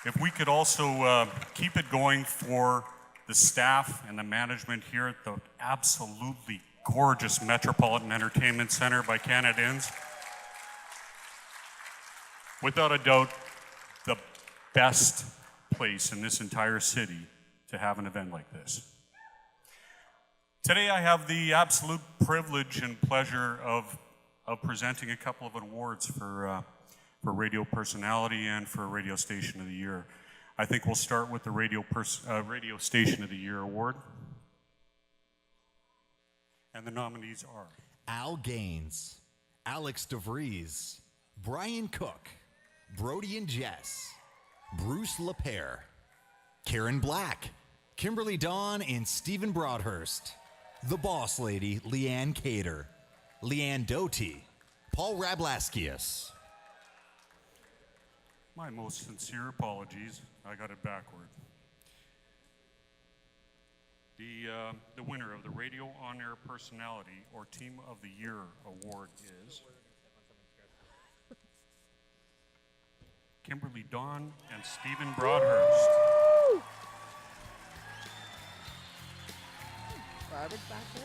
If we could also keep it going for the staff and the management here at the absolutely gorgeous Metropolitan Entertainment Center by Canadians. Without a doubt, the best place in this entire city to have an event like this. Today I have the absolute privilege and pleasure of presenting a couple of awards for radio personality and for Radio Station of the Year. I think we'll start with the Radio Station of the Year award. And the nominees are Al Gaines, Alex DeVries, Brian Cook, Brody and Jess, Bruce LaPere, Karen Black, Kimberly Dawn and Stephen Broadhurst, The Boss Lady, Leanne Cater, Leanne Doty, Paul Rablaskius. My most sincere apologies. I got it backward. The winner of the Radio On Air Personality or Team of the Year award is Kimberly Dawn and Stephen Broadhurst. Barber's back there.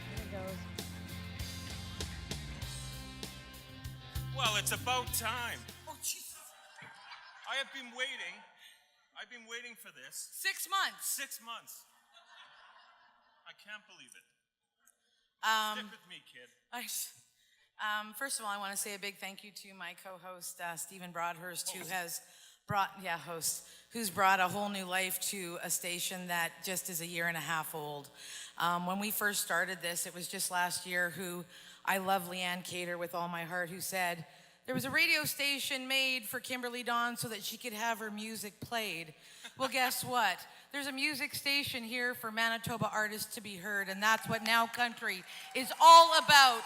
There it goes. Well, it's about time. Oh, Jesus. I have been waiting. I've been waiting for this. 6 months. 6 months. I can't believe it. Stick with me, kid. First of all, I want to say a big thank you to my co-host, Stephen Broadhurst, who has brought, who's brought a whole new life to a station that just is a year and a half old. When we first started this, it was just last year I love Leanne Cater with all my heart, who said, there was a radio station made for Kimberly Dawn so that she could have her music played. Well, guess what? There's a music station here for Manitoba artists to be heard, and that's what Now Country is all about.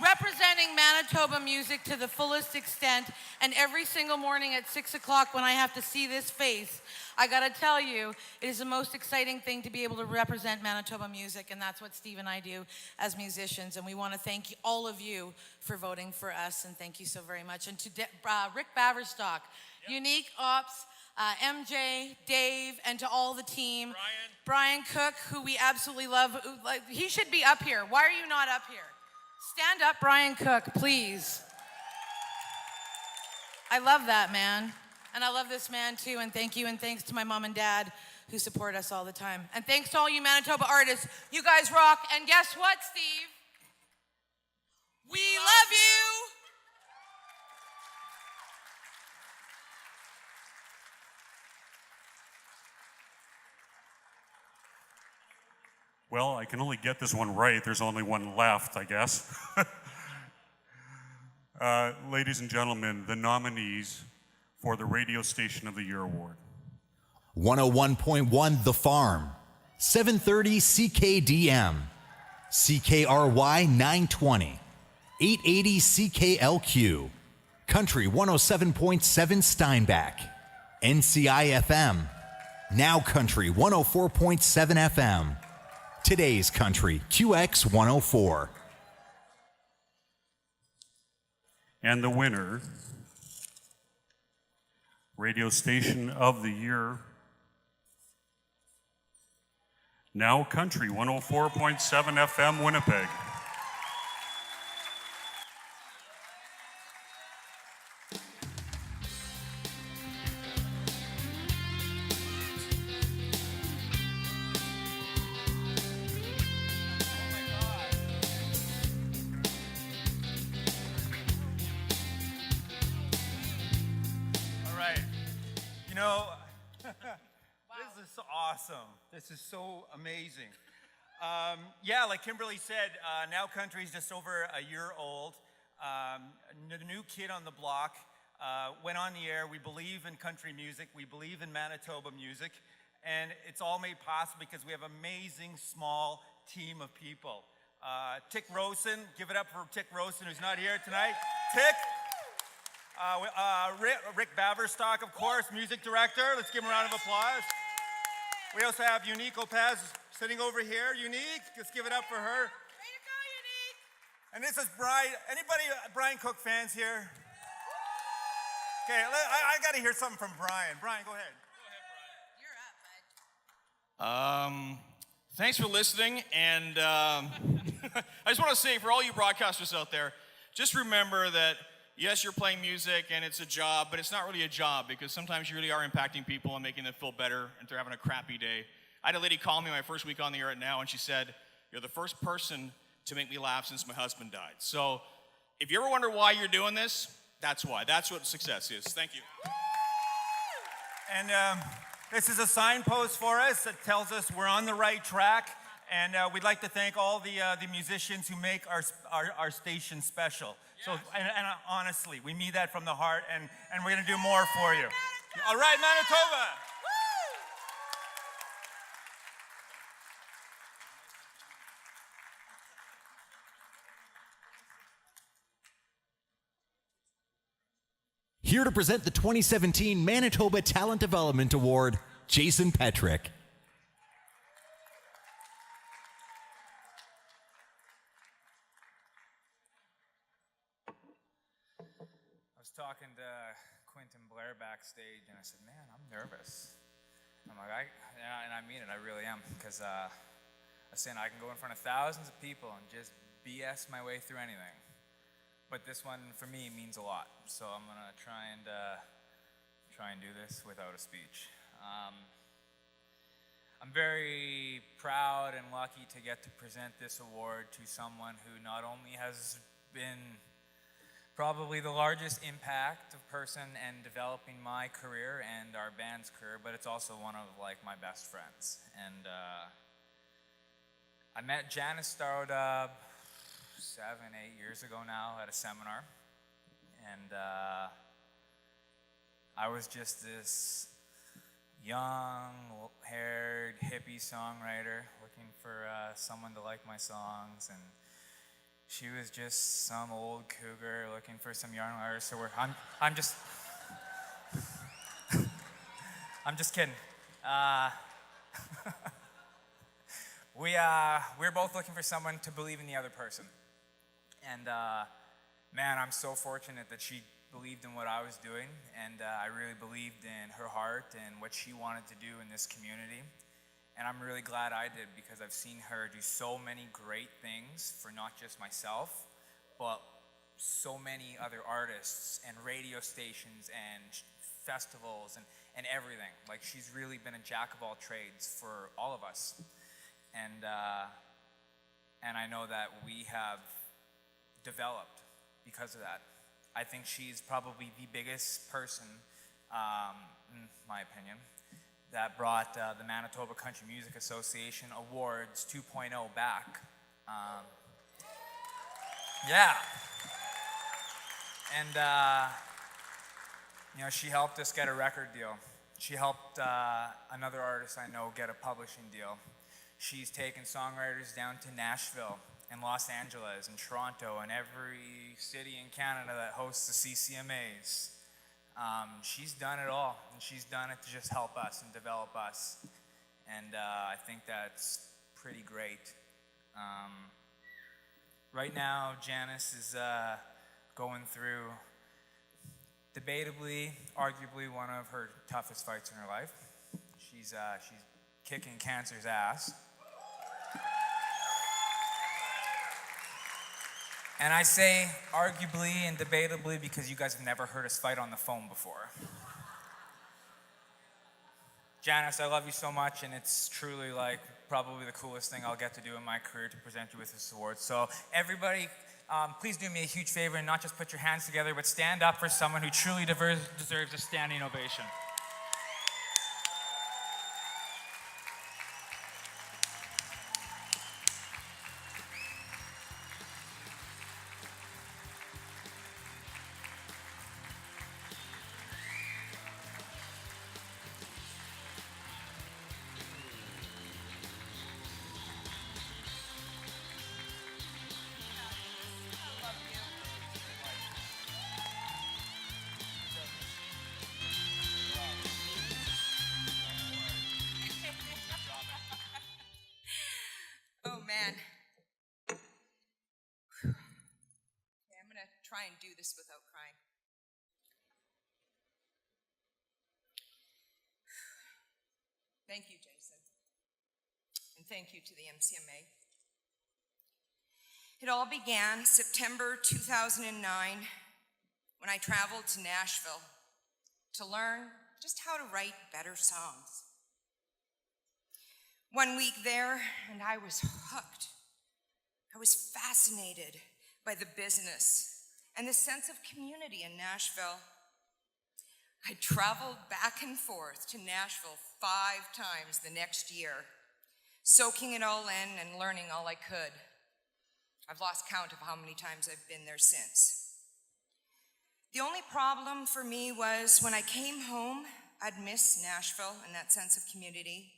Representing Manitoba music to the fullest extent, and every single morning at 6 o'clock when I have to see this face, I gotta tell you, it is the most exciting thing to be able to represent Manitoba music, and that's what Steve and I do as musicians, and we want to thank all of you for voting for us, and thank you so very much. And to Rick Baverstock, Unique Ops, MJ, Dave, and to all the team. Brian Cook, who we absolutely love. He should be up here. Why are you not up here? Stand up, Brian Cook, please. I love that man. And I love this man too, and thank you, and thanks to my mom and dad who support us all the time. And thanks to all you Manitoba artists. You guys rock, and guess what, Steve? We love you! Well, I can only get this one right. There's only one left, I guess. Ladies and gentlemen, the nominees for the Radio Station of the Year Award. 101.1 The Farm, 730 CKDM, CKRY 920, 880 CKLQ, Country 107.7 Steinbach, NCI FM, Now Country 104.7 FM, Today's Country QX 104. And the winner, Radio Station of the Year Now Country 104.7 FM Winnipeg. This is so amazing. Yeah, like Kimberly said, Now Country is just over a year old. The new kid on the block went on the air. We believe in country music. We believe in Manitoba music. And it's all made possible because we have an amazing small team of people. Tick Rosen, give it up for Tick Rosen, who's not here tonight. Tick. Rick Baverstock, of course, music director. Let's give him a round of applause. We also have Unique Lopez sitting over here. Unique, let's give it up for her. Way to go, Unique. And this is Brian. Anybody Brian Cook fans here? Okay, I got to hear something from Brian. Brian, go ahead. Thanks for listening, and I just want to say for all you broadcasters out there, just remember that yes, you're playing music and it's a job, but it's not really a job because sometimes you really are impacting people and making them feel better if they're having a crappy day. I had a lady call me my first week on the air at Now, and she said, "You're the first person to make me laugh since my husband died." So if you ever wonder why you're doing this, that's why. That's what success is. Thank you. And this is a signpost for us that tells us we're on the right track. And we'd like to thank all the musicians who make our station special. So, and honestly, we mean that from the heart, and we're going to do more for you. All right, Manitoba. Here to present the 2017 Manitoba Talent Development Award, Jason Petric. I was talking to Quinton Blair backstage, and I said, "Man, I'm nervous." I'm like, and I mean it, I really am, because I was saying I can go in front of thousands of people and just BS my way through anything. But this one, for me, means a lot. So I'm gonna try and do this without a speech. I'm very proud and lucky to get to present this award to someone who not only has been probably the largest impact of person in developing my career and our band's career, but it's also one of like my best friends. And I met Janice Starodub 7-8 years ago now at a seminar, and I was just this young-haired hippie songwriter looking for someone to like my songs, and she was just some old cougar looking for some young artists to work. I'm just kidding. We're both looking for someone to believe in the other person. And man, I'm so fortunate that she believed in what I was doing, and I really believed in her heart and what she wanted to do in this community. And I'm really glad I did, because I've seen her do so many great things for not just myself, but so many other artists and radio stations and festivals and everything. Like, she's really been a jack of all trades for all of us. And I know that we have developed because of that. I think she's probably the biggest person, in my opinion, that brought the Manitoba Country Music Association Awards 2.0 back. Yeah. And, you know, she helped us get a record deal. She helped another artist I know get a publishing deal. She's taken songwriters down to Nashville and Los Angeles and Toronto and every city in Canada that hosts the CCMAs. She's done it all, and she's done it to just help us and develop us. And I think that's pretty great. Right now, Janice is going through, debatably, arguably, one of her toughest fights in her life. She's kicking cancer's ass. And I say arguably and debatably because you guys have never heard us fight on the phone before. Janice, I love you so much, and it's truly like probably the coolest thing I'll get to do in my career to present you with this award. So everybody, please do me a huge favor and not just put your hands together, but stand up for someone who truly deserves a standing ovation. Oh, man. Okay, I'm going to try and do this without crying. Thank you, Jason. And thank you to the MCMA. It all began September 2009 when I traveled to Nashville to learn just how to write better songs. 1 week there, and I was hooked. I was fascinated by the business and the sense of community in Nashville. I traveled back and forth to Nashville 5 times the next year, soaking it all in and learning all I could. I've lost count of how many times I've been there since. The only problem for me was when I came home, I'd miss Nashville and that sense of community.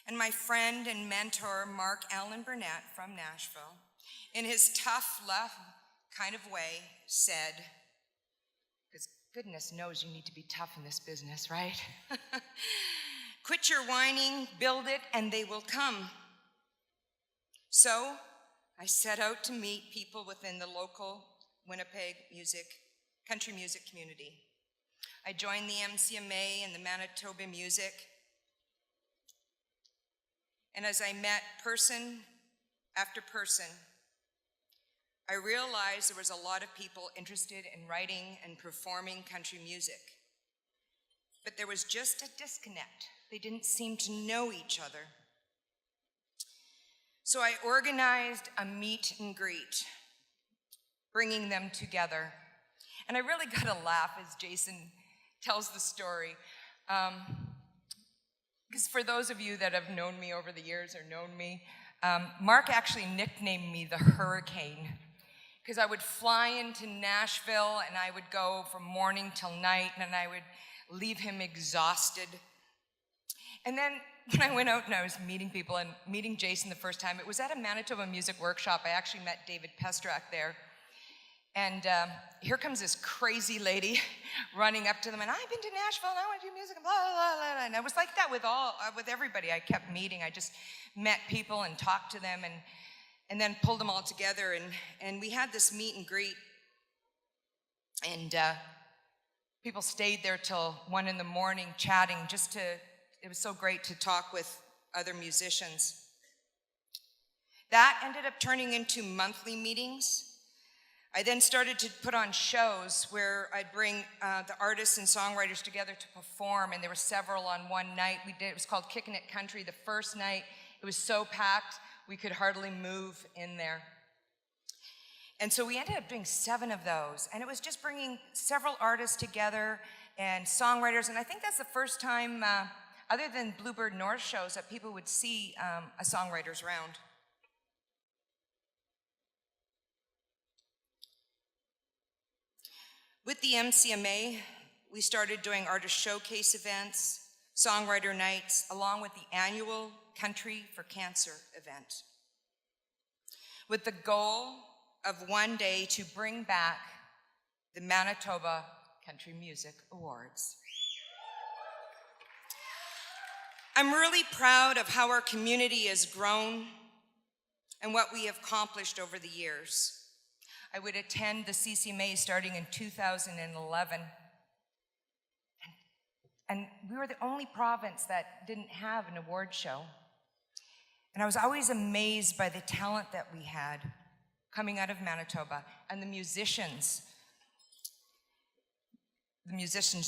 And my friend and mentor, Mark Allen Burnett from Nashville, in his tough love kind of way, said, because goodness knows you need to be tough in this business, right? Quit your whining, build it, and they will come. So I set out to meet people within the local Winnipeg country music community. I joined the MCMA and the Manitoba Music. And as I met person after person, I realized there was a lot of people interested in writing and performing country music. But there was just a disconnect. They didn't seem to know each other. So I organized a meet and greet, bringing them together. And I really got a laugh as Jason tells the story. Because for those of you that have known me over the years or known me, Mark actually nicknamed me the Hurricane. Because I would fly into Nashville and I would go from morning till night and I would leave him exhausted. And then when I went out and I was meeting people and meeting Jason the first time, it was at a Manitoba music workshop. I actually met David Petric there. And here comes this crazy lady running up to them, and I've been to Nashville, and I want to do music, and blah, blah, blah. And I was like that with everybody I kept meeting. I just met people and talked to them and then pulled them all together. And we had this meet and greet. And people stayed there till 1 in the morning chatting it was so great to talk with other musicians. That ended up turning into monthly meetings. I then started to put on shows where I'd bring the artists and songwriters together to perform, and there were several on one night. It was called Kickin' It Country. The first night, it was so packed, we could hardly move in there. And so we ended up doing 7 of those, and it was just bringing several artists together and songwriters, and I think that's the first time, other than Bluebird North shows, that people would see a songwriter's round. With the MCMA, we started doing artist showcase events, songwriter nights, along with the annual Country for Cancer event, with the goal of one day to bring back the Manitoba Country Music Awards. I'm really proud of how our community has grown and what we have accomplished over the years. I would attend the CCMA starting in 2011. And we were the only province that didn't have an award show. And I was always amazed by the talent that we had. coming out of Manitoba, and the musicians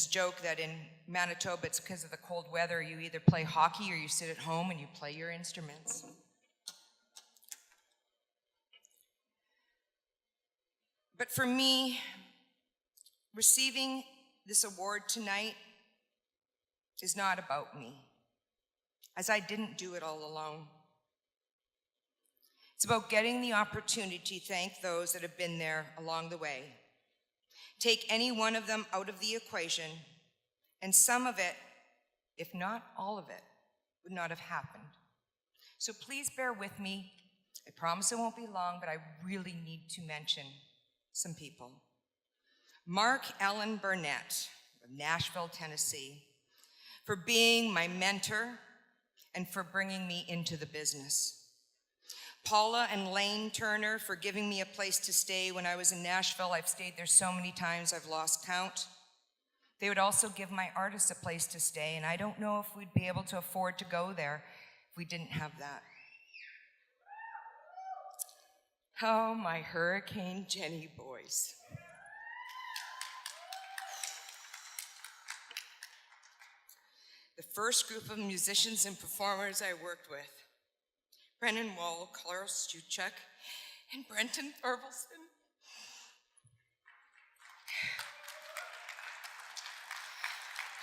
joke that in Manitoba it's because of the cold weather. You either play hockey or you sit at home and you play your instruments. But for me, receiving this award tonight is not about me, as I didn't do it all alone. It's about getting the opportunity to thank those that have been there along the way. Take any one of them out of the equation, and some of it, if not all of it, would not have happened. So please bear with me. I promise it won't be long, but I really need to mention some people. Mark Allen Burnett of Nashville, Tennessee, for being my mentor and for bringing me into the business. Paula and Lane Turner for giving me a place to stay when I was in Nashville. I've stayed there so many times I've lost count. They would also give my artists a place to stay, and I don't know if we'd be able to afford to go there if we didn't have that. Oh, my Hurricane Jenny boys. The first group of musicians and performers I worked with: Brennan Wall, Carl Stuchek, and Brenton Thorvaldson.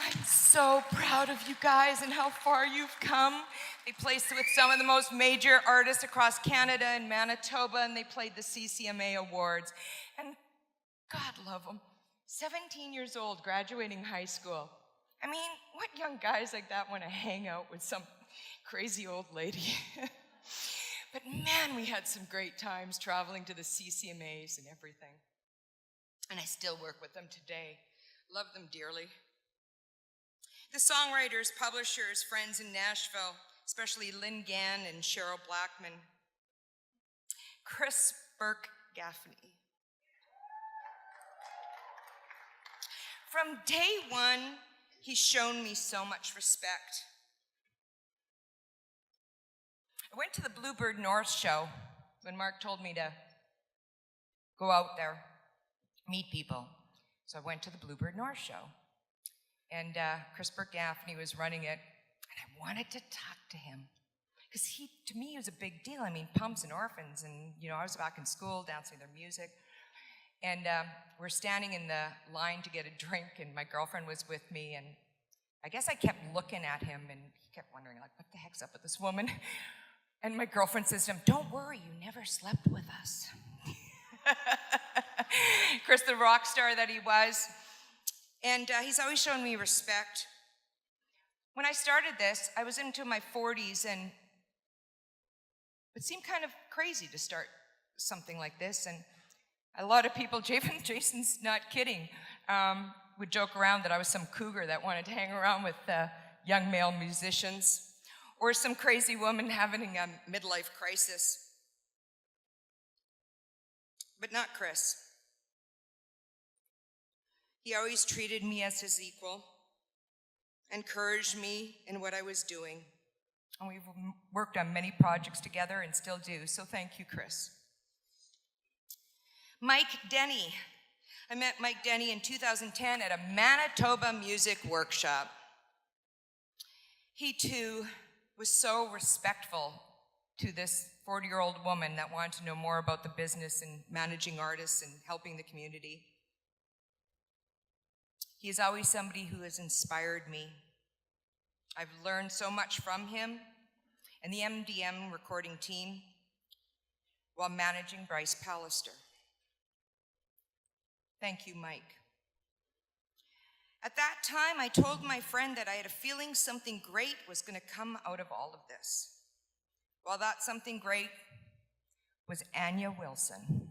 I'm so proud of you guys and how far you've come. They placed with some of the most major artists across Canada and Manitoba, and they played the CCMA Awards. And God love them, 17 years old, graduating high school. I mean, what young guys like that want to hang out with some crazy old lady? But man, we had some great times traveling to the CCMAs and everything. And I still work with them today. Love them dearly. The songwriters, publishers, friends in Nashville, especially Lynn Gann and Cheryl Blackman. Chris Burke-Gaffney. From day one, he's shown me so much respect. I went to the Bluebird North show when Mark told me to go out there, meet people. So I went to the Bluebird North show. And Chris Burke-Gaffney was running it, and I wanted to talk to him. Because to me, he was a big deal. I mean, Pumps and Orphans, and I was back in school dancing their music. And we're standing in the line to get a drink, and my girlfriend was with me, and I guess I kept looking at him, and he kept wondering, like, what the heck's up with this woman? And my girlfriend says to him, "Don't worry, you never slept with us." Chris, the rock star that he was. And he's always shown me respect. When I started this, I was into my 40s, and it seemed kind of crazy to start something like this. And a lot of people, Jason's not kidding, would joke around that I was some cougar that wanted to hang around with young male musicians, or some crazy woman having a midlife crisis. But not Chris. He always treated me as his equal, encouraged me in what I was doing. And we've worked on many projects together and still do, so thank you, Chris. Mike Denny. I met Mike Denny in 2010 at a Manitoba music workshop. He too was so respectful to this 40-year-old woman that wanted to know more about the business and managing artists and helping the community. He is always somebody who has inspired me. I've learned so much from him and the MDM recording team while managing Bryce Pallister. Thank you, Mike. At that time, I told my friend that I had a feeling something great was going to come out of all of this. Well, that something great was Anya Wilson.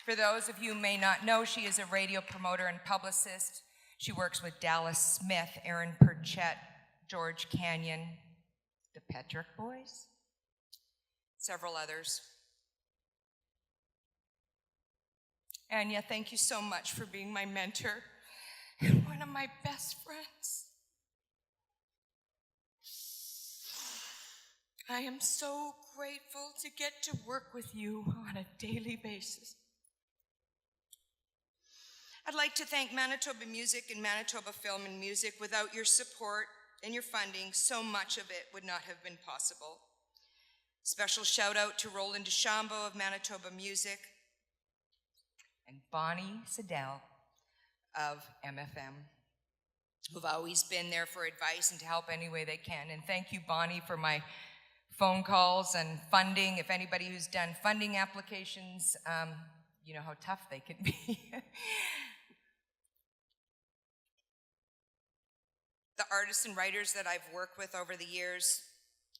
For those of you who may not know, she is a radio promoter and publicist. She works with Dallas Smith, Aaron Perchette, George Canyon, the Petric Boys, several others. Anya, thank you so much for being my mentor and one of my best friends. I am so grateful to get to work with you on a daily basis. I'd like to thank Manitoba Music and Manitoba Film and Music. Without your support and your funding, so much of it would not have been possible. Special shout out to Roland DeChambeau of Manitoba Music and Bonnie Siddell of MFM, who've always been there for advice and to help any way they can. And thank you, Bonnie, for my phone calls and funding. If anybody who's done funding applications, you know how tough they can be. The artists and writers that I've worked with over the years,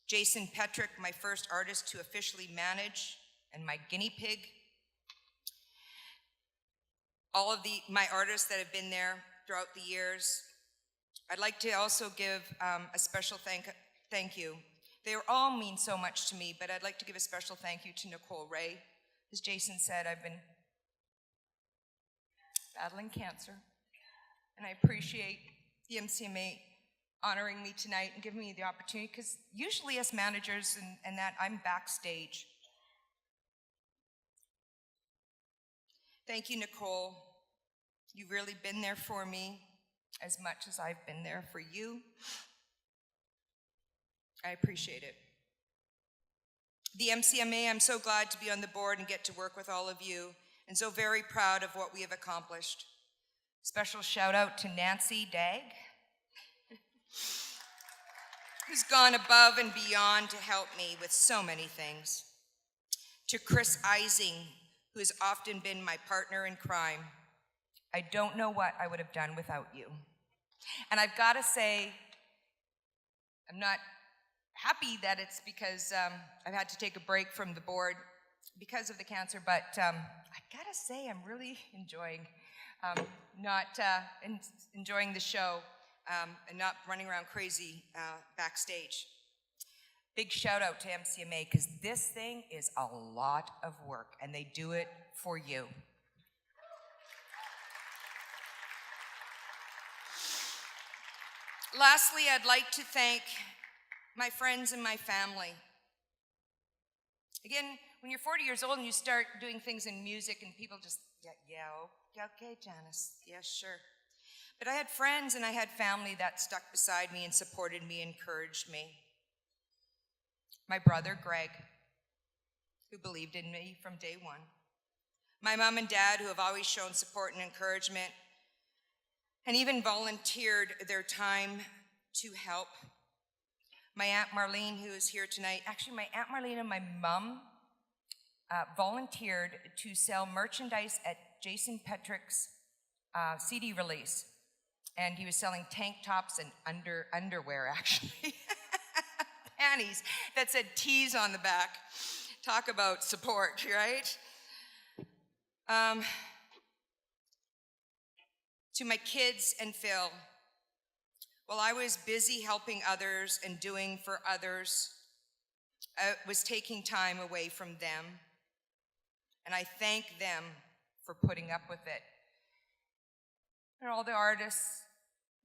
Jason Petric, my first artist to officially manage, and my guinea pig. All of my artists that have been there throughout the years. I'd like to also give a special thank you. They all mean so much to me, but I'd like to give a special thank you to Nicole Ray. As Jason said, I've been battling cancer, and I appreciate the MCMA honoring me tonight and giving me the opportunity, because usually as managers and that, I'm backstage. Thank you, Nicole. You've really been there for me as much as I've been there for you. I appreciate it. The MCMA, I'm so glad to be on the board and get to work with all of you, and so very proud of what we have accomplished. Special shout out to Nancy Dagg, who's gone above and beyond to help me with so many things. To Chris Ising, who has often been my partner in crime. I don't know what I would have done without you. And I've got to say, I'm not happy that it's because I've had to take a break from the board because of the cancer, but I gotta say I'm really enjoying enjoying the show and not running around crazy backstage. Big shout out to MCMA, because this thing is a lot of work and they do it for you. Lastly, I'd like to thank my friends and my family. Again, when you're 40 years old and you start doing things in music and people just, yeah, okay, Janice, yeah, sure. But I had friends and I had family that stuck beside me and supported me, encouraged me. My brother, Greg, who believed in me from day one. My mom and dad, who have always shown support and encouragement, and even volunteered their time to help. My Aunt Marlene, who is here tonight. Actually, my Aunt Marlene and my mom volunteered to sell merchandise at Jason Petric's CD release. And he was selling tank tops and underwear, actually. Panties that said tease on the back. Talk about support, right? To my kids and Phil, while I was busy helping others and doing for others, I was taking time away from them. And I thank them for putting up with it. And all the artists,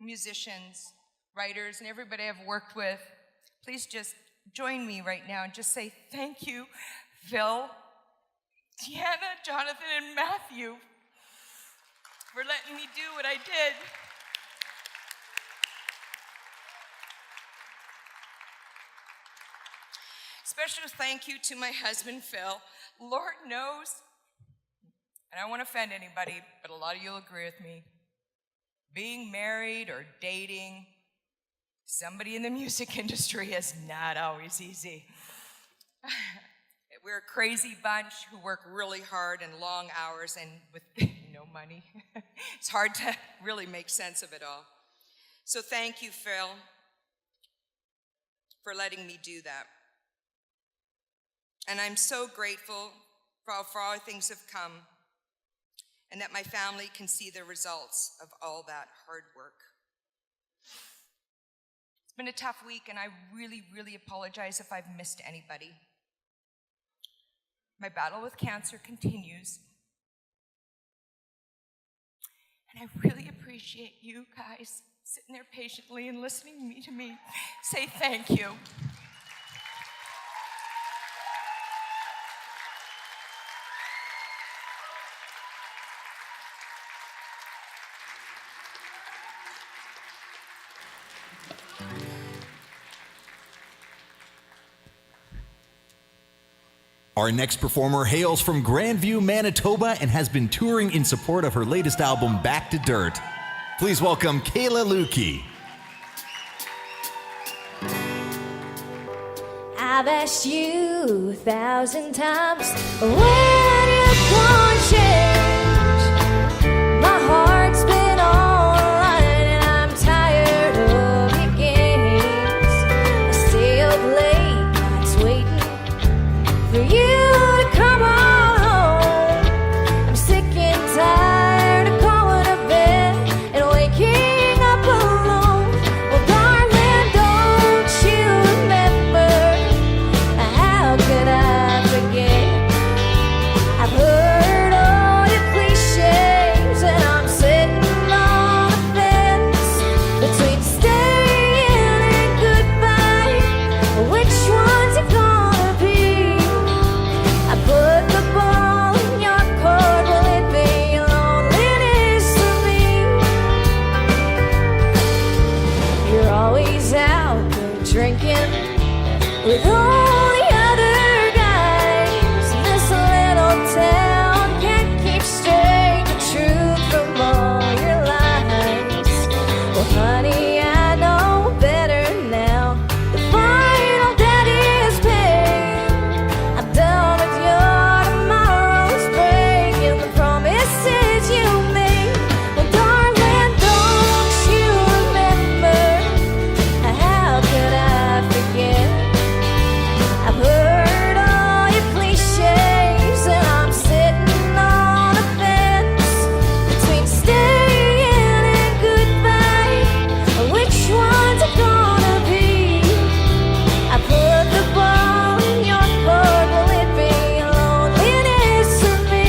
musicians, writers, and everybody I've worked with, please just join me right now and just say thank you, Phil, Deanna, Jonathan, and Matthew, for letting me do what I did. Special thank you to my husband, Phil. Lord knows, and I don't want to offend anybody, but a lot of you will agree with me, being married or dating somebody in the music industry is not always easy. We're a crazy bunch who work really hard and long hours and with no money. It's hard to really make sense of it all. So thank you, Phil, for letting me do that. And I'm so grateful for how far things have come and that my family can see the results of all that hard work. It's been a tough week, and I really, really apologize if I've missed anybody. My battle with cancer continues. And I really appreciate you guys sitting there patiently and listening to me say thank you. Our next performer hails from Grandview, Manitoba, and has been touring in support of her latest album, Back to Dirt. Please welcome Kayla Luky. I've asked you 1,000 times when you're gonna change. My heart's been online and I'm tired of your games. I stay up late nights waiting for you to come on home. I'm sick and tired of going to bed and waking up alone. Well, darling, don't you remember? How could I forget? I've heard all your cliches and I'm sitting on the fence between staying and goodbye. Which one's it gonna be? I put the ball in your court. Will it be loneliness for me? You're always out there drinking with all the other guys. This little town can't keep straight the truth from all your lies. Well, honey, I know better now. The final debt is paid. I'm done with your tomorrow's break and the promises you made. Well, darling, don't you remember? How could I forget? I've heard all your cliches and I'm sitting on a fence between staying and goodbye. Which one's it gonna be? I put the ball in your court. Will it be loneliness for me?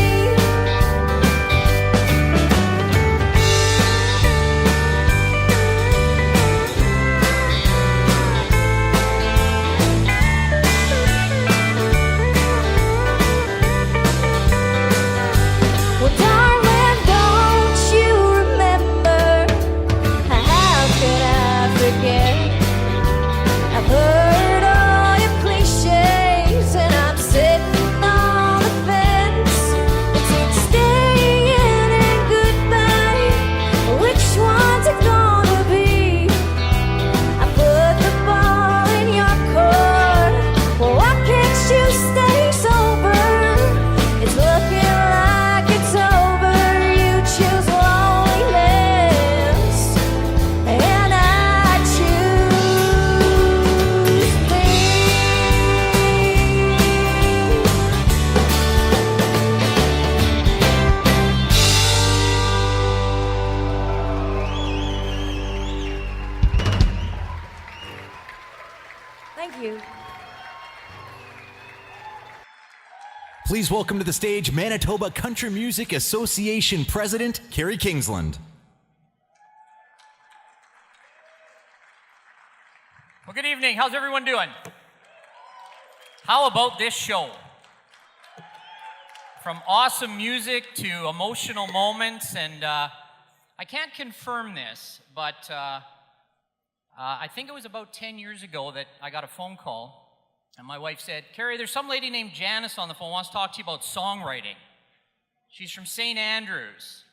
Well, darling, don't you remember? How could I forget? I've heard all your cliches and I'm sitting on the fence between staying and goodbye. Which one's it gonna be? I put the ball in your court. Well, why can't you stay sober? It's looking like it's over. You choose loneliness, and I choose me. Thank you. Please welcome to the stage Manitoba Country Music Association President, Kerry Kingsland. Well, good evening. How's everyone doing? How about this show? From awesome music to emotional moments, and I can't confirm this, but I think it was about 10 years ago that I got a phone call, and my wife said, Kerry, there's some lady named Janice on the phone, wants to talk to you about songwriting. She's from St. Andrews.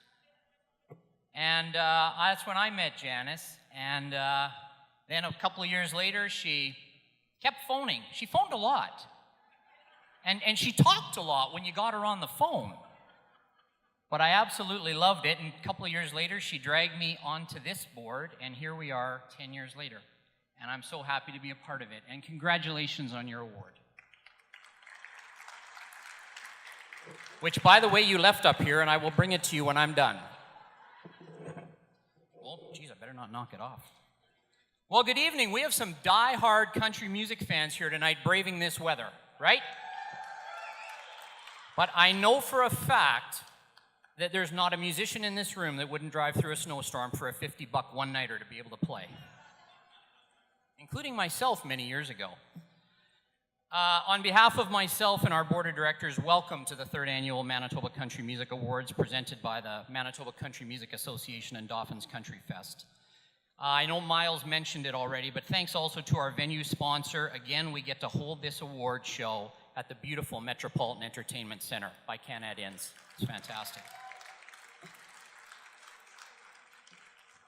And that's when I met Janice, and then a couple of years later, she kept phoning. She phoned a lot. And she talked a lot when you got her on the phone. But I absolutely loved it, and a couple of years later, she dragged me onto this board, and here we are 10 years later. And I'm so happy to be a part of it. And congratulations on your award. Which, by the way, you left up here, and I will bring it to you when I'm done. Well, geez, I better not knock it off. Well, good evening. We have some die-hard country music fans here tonight braving this weather, right? But I know for a fact that there's not a musician in this room that wouldn't drive through a snowstorm for a $50 one-nighter to be able to play. Including myself many years ago. On behalf of myself and our board of directors, welcome to the 3rd Annual Manitoba Country Music Awards presented by the Manitoba Country Music Association and Dauphin's Countryfest. I know Miles mentioned it already, but thanks also to our venue sponsor. Again, we get to hold this award show at the beautiful Metropolitan Entertainment Center by Canad Inns. It's fantastic.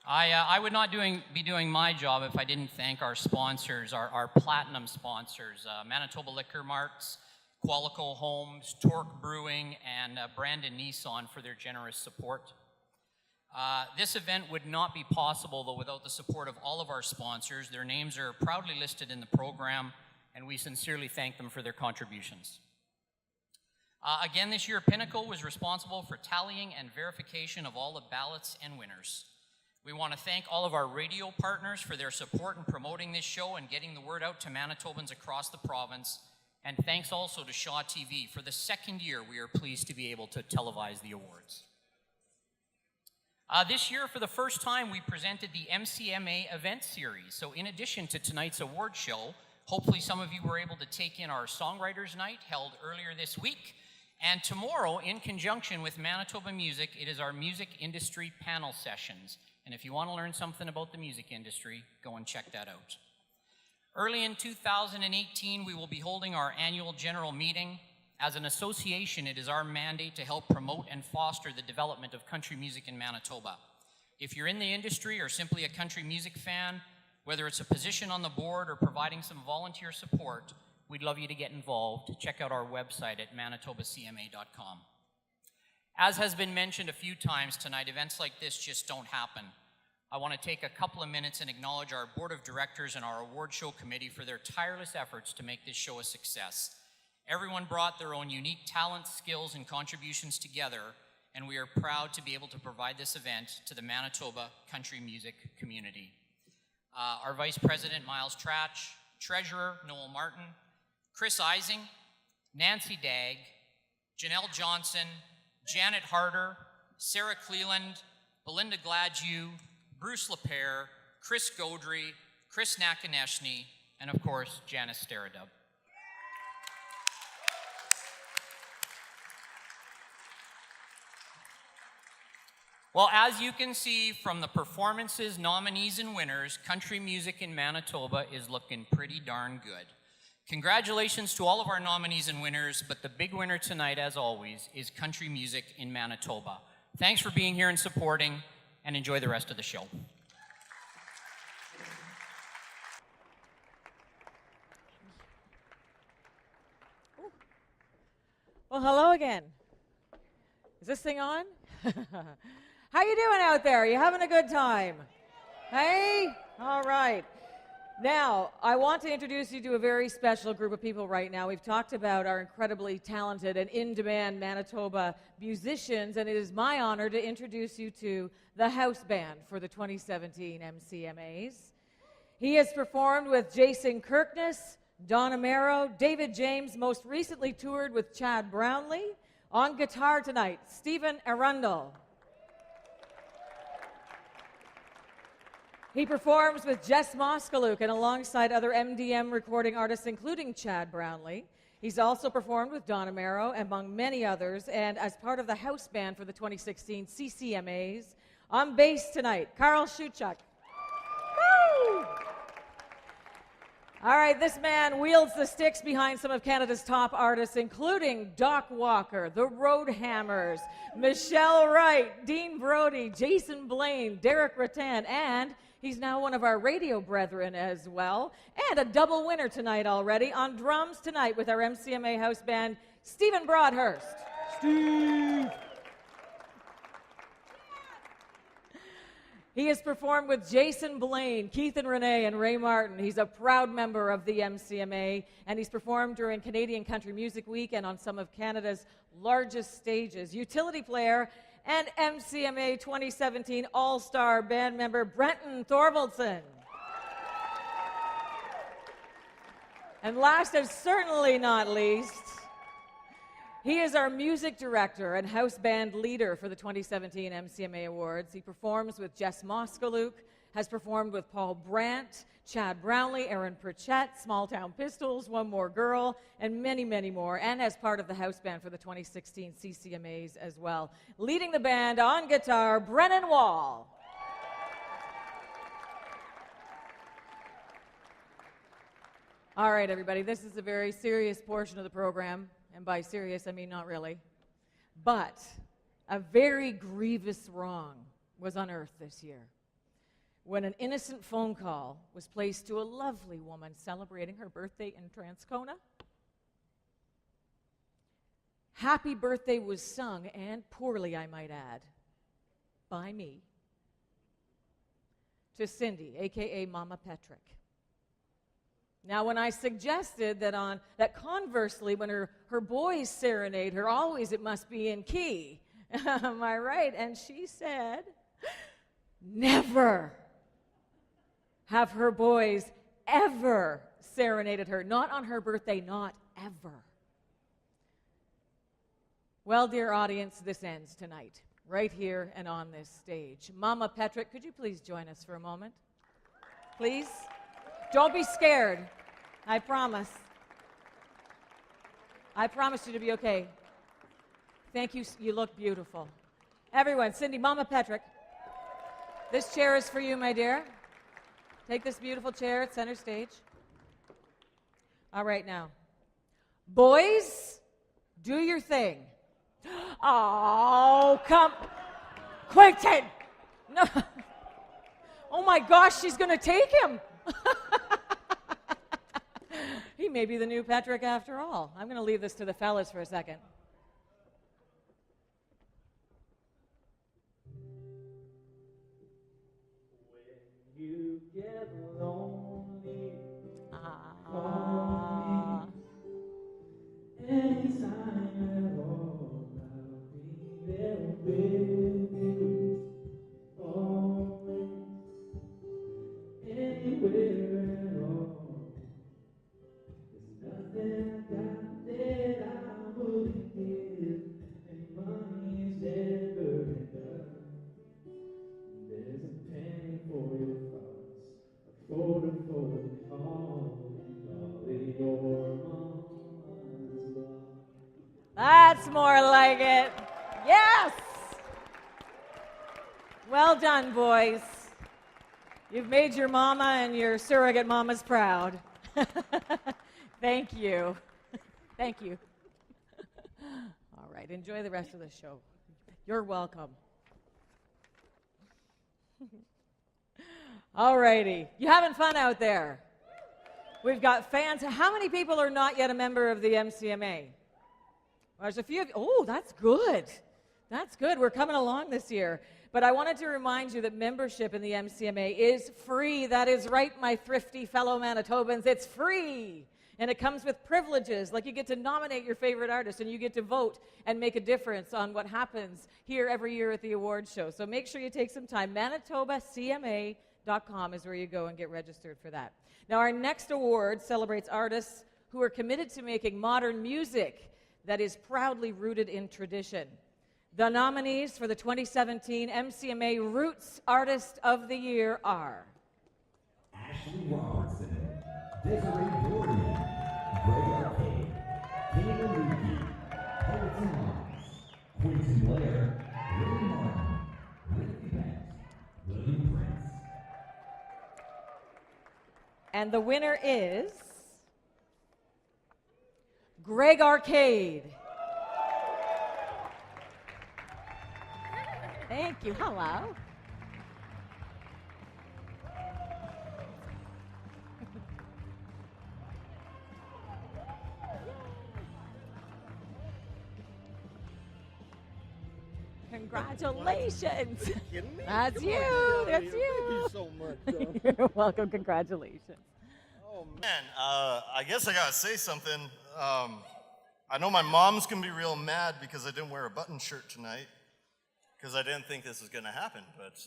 I would not be doing my job if I didn't thank our sponsors, our platinum sponsors, Manitoba Liquor Marts, Qualico Homes, Torque Brewing, and Brandon Nissan for their generous support. This event would not be possible, though, without the support of all of our sponsors. Their names are proudly listed in the program, and we sincerely thank them for their contributions. Again, this year, Pinnacle was responsible for tallying and verification of all the ballots and winners. We want to thank all of our radio partners for their support in promoting this show and getting the word out to Manitobans across the province. And thanks also to Shaw TV. For the second year, we are pleased to be able to televise the awards. This year, for the first time, we presented the MCMA event series. So in addition to tonight's award show, hopefully some of you were able to take in our Songwriters Night held earlier this week. And tomorrow, in conjunction with Manitoba Music, it is our music industry panel sessions. And if you want to learn something about the music industry, go and check that out. Early in 2018, we will be holding our annual general meeting. As an association, it is our mandate to help promote and foster the development of country music in Manitoba. If you're in the industry or simply a country music fan, whether it's a position on the board or providing some volunteer support, we'd love you to get involved. Check out our website at manitobacma.com. As has been mentioned a few times tonight, events like this just don't happen. I want to take a couple of minutes and acknowledge our board of directors and our award show committee for their tireless efforts to make this show a success. Everyone brought their own unique talents, skills, and contributions together, and we are proud to be able to provide this event to the Manitoba country music community. Our Vice President, Miles Tratch, Treasurer, Noel Martin, Chris Ising, Nancy Dagg, Janelle Johnson, Janet Harder, Sarah Cleland, Belinda Gladue, Bruce Lapere, Chris Gaudry, Chris Nakaneshny, and of course, Janice Steradub. Well, as you can see from the performances, nominees, and winners, country music in Manitoba is looking pretty darn good. Congratulations to all of our nominees and winners, but the big winner tonight, as always, is country music in Manitoba. Thanks for being here and supporting, and enjoy the rest of the show. Well, hello again. Is this thing on? How you doing out there? You having a good time? Hey? All right. Now, I want to introduce you to a very special group of people right now. We've talked about our incredibly talented and in-demand Manitoba musicians, and it is my honor to introduce you to the house band for the 2017 MCMAs. He has performed with Jason Kirkness, Don Amaro, David James, most recently toured with Chad Brownlee. On guitar tonight, Stephen Arundel. He performs with Jess Moskaluk and alongside other MDM recording artists, including Chad Brownlee. He's also performed with Don Amaro, among many others, and as part of the house band for the 2016 CCMAs. On bass tonight, Carl Schuchuk. Woo! All right, this man wields the sticks behind some of Canada's top artists, including Doc Walker, the Roadhammers, Michelle Wright, Dean Brody, Jason Blaine, Derek Rattan, and he's now one of our radio brethren as well, and a double winner tonight already. On drums tonight with our MCMA house band, Stephen Broadhurst. Steve! He has performed with Jason Blaine, Keith and Renee, and Ray Martin. He's a proud member of the MCMA, and he's performed during Canadian Country Music Week and on some of Canada's largest stages. Utility player and MCMA 2017 All-Star band member Brenton Thorvaldson. And last and certainly not least, he is our music director and house band leader for the 2017 MCMA Awards. He performs with Jess Moskaluk, has performed with Paul Brandt, Chad Brownlee, Aaron Pritchett, Small Town Pistols, One More Girl, and many, many more, and as part of the house band for the 2016 CCMAs as well. Leading the band on guitar, Brennan Wall. All right, everybody, this is a very serious portion of the program, and by serious, I mean not really. But a very grievous wrong was unearthed this year when an innocent phone call was placed to a lovely woman celebrating her birthday in Transcona. Happy birthday was sung, and poorly, I might add, by me, to Cindy, a.k.a. Mama Petric. Now, when I suggested that conversely, when her boys serenade her, always it must be in key. Am I right? And she said, never have her boys ever serenaded her. Not on her birthday, not ever. Well, dear audience, this ends tonight, right here and on this stage. Mama Petric, could you please join us for a moment? Please? Don't be scared. I promise. I promise you to be okay. Thank you. You look beautiful. Everyone, Cindy, Mama Petric, this chair is for you, my dear. Take this beautiful chair at center stage. All right, now. Boys, do your thing. Oh, come. Quinton! No. Oh my gosh, she's going to take him. He may be the new Petric after all. I'm going to leave this to the fellas for a second. When you get lonely, anytime at all, I'll be there with you. Always, anywhere at all. There's nothing I got that I wouldn't give, and money's never enough. There's a penny for your thoughts, a photo for the call, and all in your mama's love. That's more like it. Yes! Well done, boys. You've made your mama and your surrogate mamas proud. Thank you. Thank you. All right, enjoy the rest of the show. You're welcome. All righty. You having fun out there? We've got fans. How many people are not yet a member of the MCMA? Well, there's a few of you. Oh, that's good. That's good. We're coming along this year. But I wanted to remind you that membership in the MCMA is free. That is right, my thrifty fellow Manitobans. It's free. And it comes with privileges, like you get to nominate your favorite artist and you get to vote and make a difference on what happens here every year at the awards show. So make sure you take some time. ManitobaCMA.com is where you go and get registered for that. Now, our next award celebrates artists who are committed to making modern music that is proudly rooted in tradition. The nominees for the 2017 MCMA Roots Artist of the Year are Ashley Robertson, Desiree Dorion, Kayla Kay, Kayla Luky, Quinton Blair, Winnipeg, Prince. And the winner is Greg Arcade. Thank you. Hello. Congratulations. That's you. That's you. Thank you so much. You're welcome. Congratulations. Oh, man. I guess I got to say something. I know my mom's going to be real mad because I didn't wear a button shirt tonight because I didn't think this was going to happen. But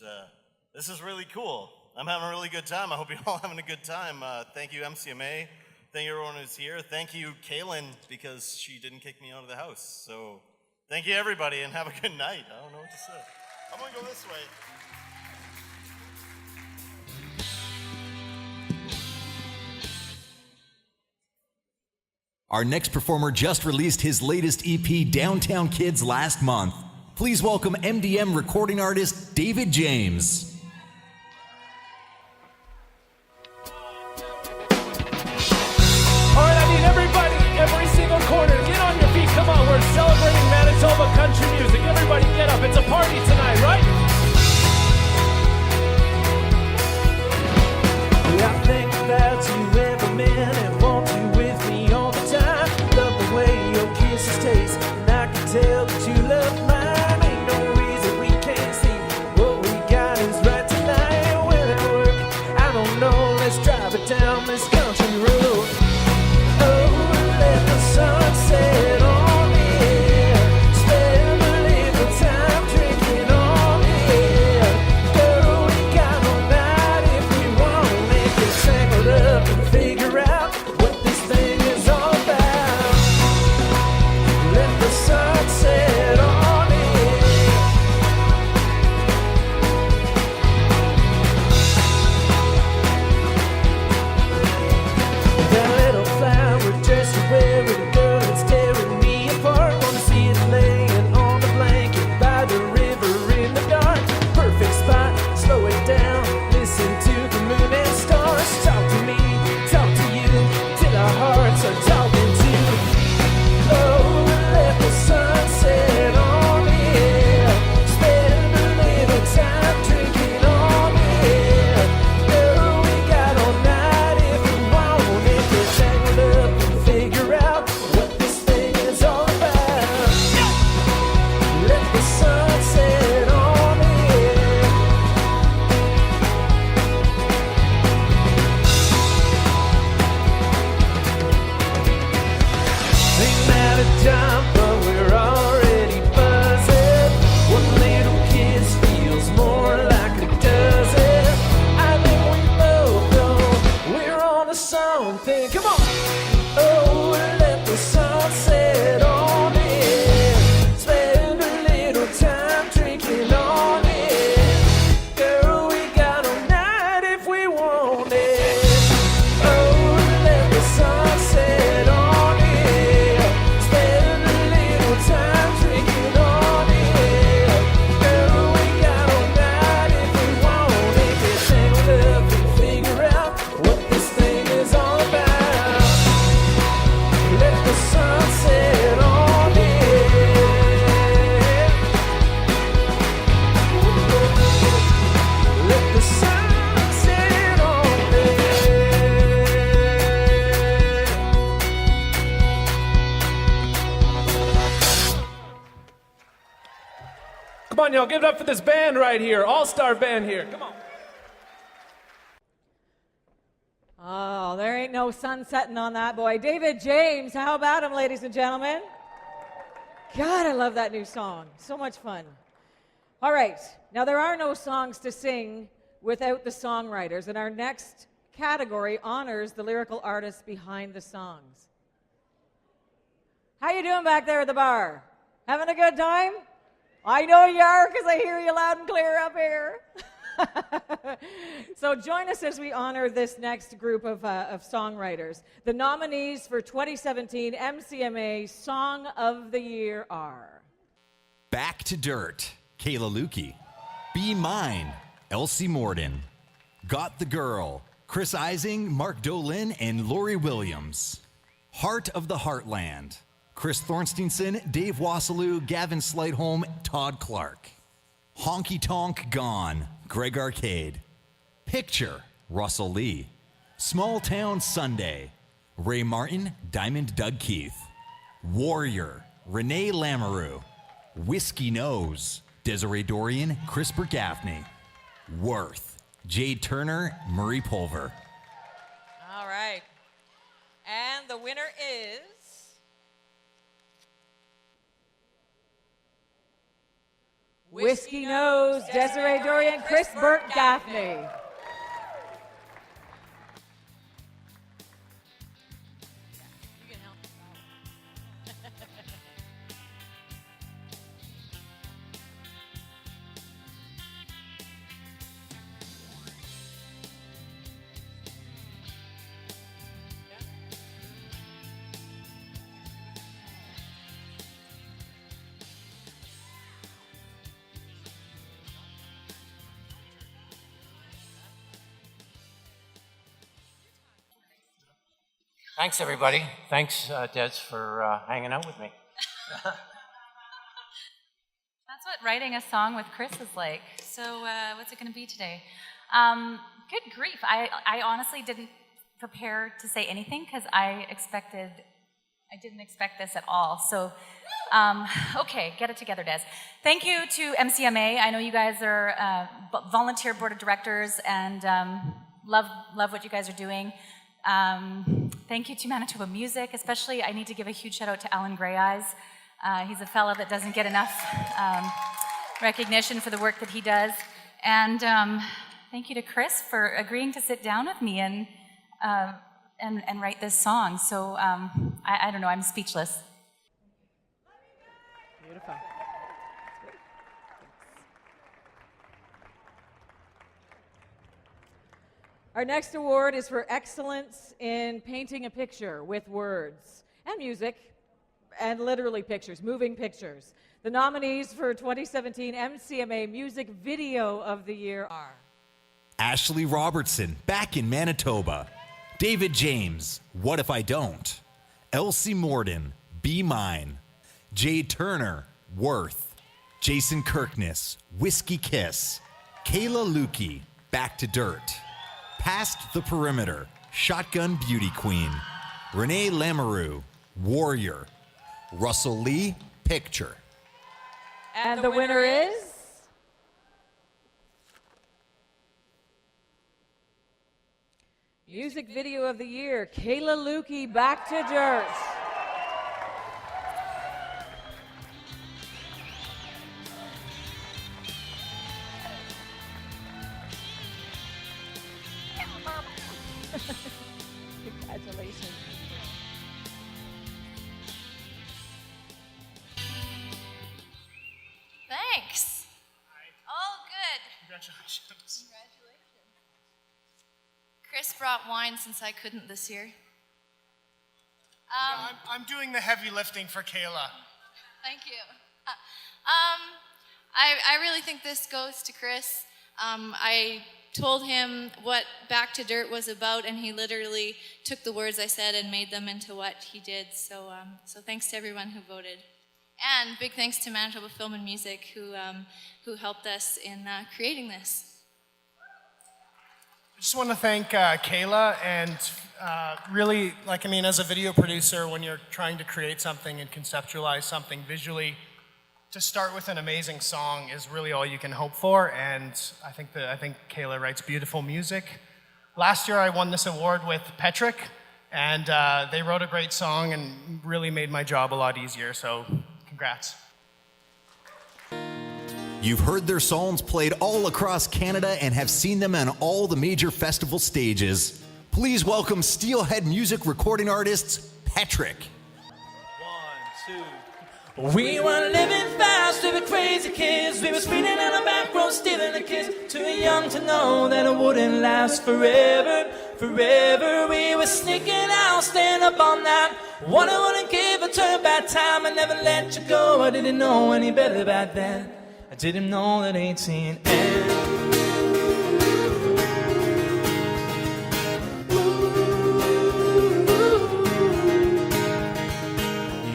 this is really cool. I'm having a really good time. I hope you're all having a good time. Thank you, MCMA. Thank you, everyone who's here. Thank you, Kaylin, because she didn't kick me out of the house. So thank you, everybody, and have a good night. I don't know what to say. I'm going to go this way. Our next performer just released his latest EP, Downtown Kids, last month. Please welcome MDM recording artist David James. It's a party tonight, right? I think that you ever meant and want you with me all the time. Love the way your kisses taste, and I can tell that you love mine. Ain't no reason we can't see what we got is right tonight. Will it work? I don't know. Let's drive it down this country road. Oh, let the sun set on me. Spend a little time drinking on it. Girl, we got all night if we want. Make it tangled up and figure out what this thing is all about. Let the sun set on it. That little flower dress you're wearing, girl, it's tearing me apart. Wanna see it laying on the blanket by the river in the dark. Perfect spot, slow it down, listen to the moon and stars. Talk to me, talk to you, till our hearts are talking to. Oh, let the sun set on it. Spend a little time drinking on it. Girl, we got all night if we want it. Get tangled up and figure out what this thing is all about. Let the sun set on it. Ain't that a time, but we're already buzzing. One little kiss feels more like a dozen. I think we both know we're on to something. Come on! Oh, let the sun set on it. Spend a little time drinking on it. Girl, we got all night if we want it. Oh, let the sun set on it. Spend a little time drinking on it. Girl, we got all night if we want it. Get tangled up and figure out what this thing is all about. Let the sun set on it. Let the sun set on it. Come on, y'all, give it up for this band right here, all-star band here. Come on. Oh, there ain't no sun setting on that boy. David James, how about him, ladies and gentlemen? God, I love that new song. So much fun. All right, now there are no songs to sing without the songwriters, and our next category honors the lyrical artists behind the songs. How you doing back there at the bar? Having a good time? I know you are because I hear you loud and clear up here. So join us as we honor this next group of songwriters. The nominees for 2017 MCMA Song of the Year are Back to Dirt, Kayla Luky. Be Mine, Elsie Morden. Got the Girl, Chris Ising, Mark Dolin, and Lori Williams. Heart of the Heartland, Chris Thorsteinson, Dave Wassaloo, Gavin Slightholm, Todd Clark. Honky Tonk Gone, Greg Arcade. Picture, Russell Lee. Small Town Sunday, Ray Martin, Diamond Doug Keith. Warrior, Renee Lamoureux. Whiskey Nose, Desiree Dorion, Chris Gaffney. Worth, Jade Turner, Murray Pulver. all right. And the winner is Whiskey Nose, Desiree Dorion, Chris Gaffney. Thanks, everybody. Thanks, Des, for hanging out with me. That's what writing a song with Chris is like. So what's it going to be today? Good grief. I honestly didn't prepare to say anything because I didn't expect this at all. So, okay, get it together, Des. Thank you to MCMA. I know you guys are volunteer board of directors and love what you guys are doing. Thank you to Manitoba Music, especially I need to give a huge shout out to Alan Grey Eyes. He's a fella that doesn't get enough recognition for the work that he does. And thank you to Chris for agreeing to sit down with me and write this song. So I don't know, I'm speechless. Beautiful. Our next award is for excellence in painting a picture with words and music and literally pictures, moving pictures. The nominees for 2017 MCMA Music Video of the Year are Ashley Robertson, Back in Manitoba. David James, What If I Don't? Elsie Morden, Be Mine. Jade Turner, Worth. Jason Kirkness, Whiskey Kiss. Kayla Luky, Back to Dirt. Past the Perimeter, Shotgun Beauty Queen. Renee Lamoureux, Warrior. Russell Lee, Picture. And the winner is Music Video of the Year, Kayla Luky, Back to Dirt. Congratulations. Thanks. All good. Congratulations. Chris brought wine since I couldn't this year. I'm doing the heavy lifting for Kayla. Thank you. I really think this goes to Chris. I told him what Back to Dirt was about, and he literally took the words I said and made them into what he did. So thanks to everyone who voted. And big thanks to Manitoba Film and Music who helped us in creating this. I just want to thank Kayla and really, as a video producer, when you're trying to create something and conceptualize something visually, to start with an amazing song is really all you can hope for, and I think Kayla writes beautiful music. Last year I won this award with Petric, and they wrote a great song and really made my job a lot easier, so congrats. You've heard their songs played all across Canada and have seen them on all the major festival stages. Please welcome Steelhead music recording artists, Petric. 1, 2. We were living fast, we were crazy kids. We were speeding on a back road, stealing a kiss. Too young to know that it wouldn't last forever. Forever we were sneaking out, staying up all night. One I wouldn't give a turn back time. I never let you go, I didn't know any better back then. I didn't know that 18 ends.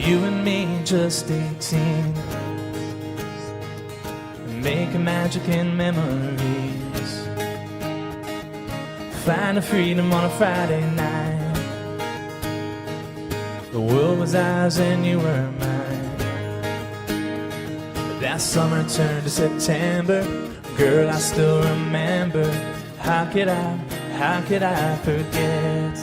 You and me, just 18, making magic in memories, finding freedom on a Friday night. The world was ours and you were mine. But that summer turned to September. Girl, I still remember. How could I forget?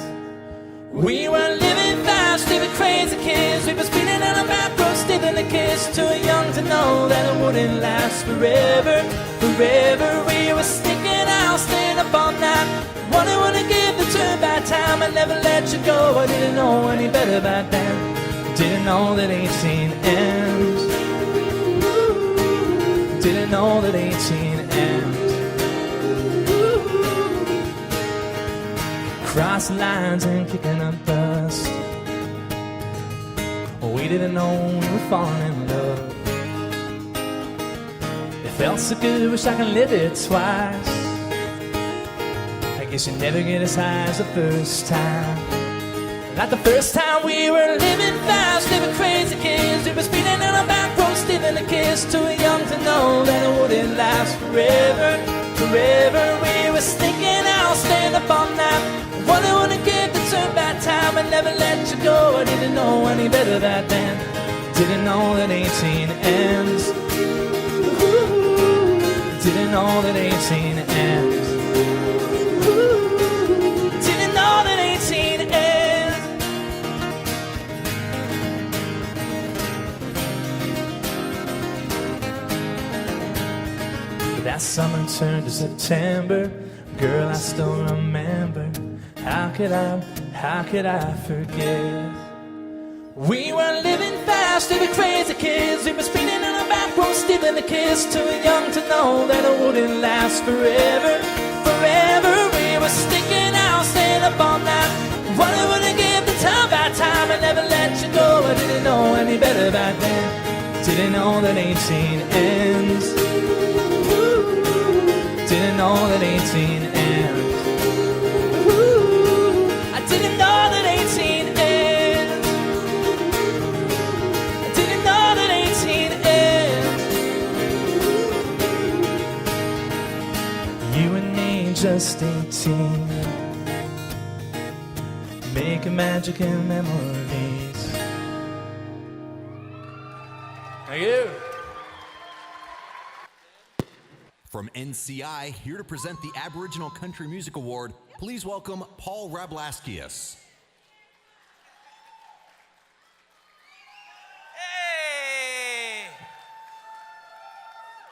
We were living fast, we were crazy kids. We were speeding on a back road, stealing a kiss. Too young to know that it wouldn't last forever. Forever we were sneaking out, staying up all night. One I wouldn't give the turn back time. I never let you go, I didn't know any better back then. Didn't know that 18 ends. Didn't know that 18 ends. Cross the lines and kicking up dust. We didn't know we were falling in love. It felt so good, wish I could live it twice. I guess you never get as high as the first time. Like the first time we were living fast, living crazy kids. We were speeding in a back road, stealing a kiss. Too young to know that it wouldn't last forever, forever. We were sneaking out, staying up all night. What I wouldn't give to turn back time and never let you go. I didn't know any better back then. Didn't know that 18 ends. Ooh, didn't know that 18 ends. Ooh, didn't know that 18 ends. That summer turned to September. Girl, I still remember. How could I forget? We were living fast, living crazy kids. We were speeding on a back road, stealing a kiss. Too young to know that it wouldn't last forever, forever. We were sticking out, staying up all night. What I wouldn't give the time by time and never let you go. I didn't know any better back then. Didn't know that 18 ends. Didn't know that 18 ends. Ooh, I didn't know that 18 ends. I didn't know that 18 ends. You and me, just 18, making magic and memories. Thank you. From NCI, here to present the Aboriginal Country Music Award, please welcome Paul Rablaskius. Hey!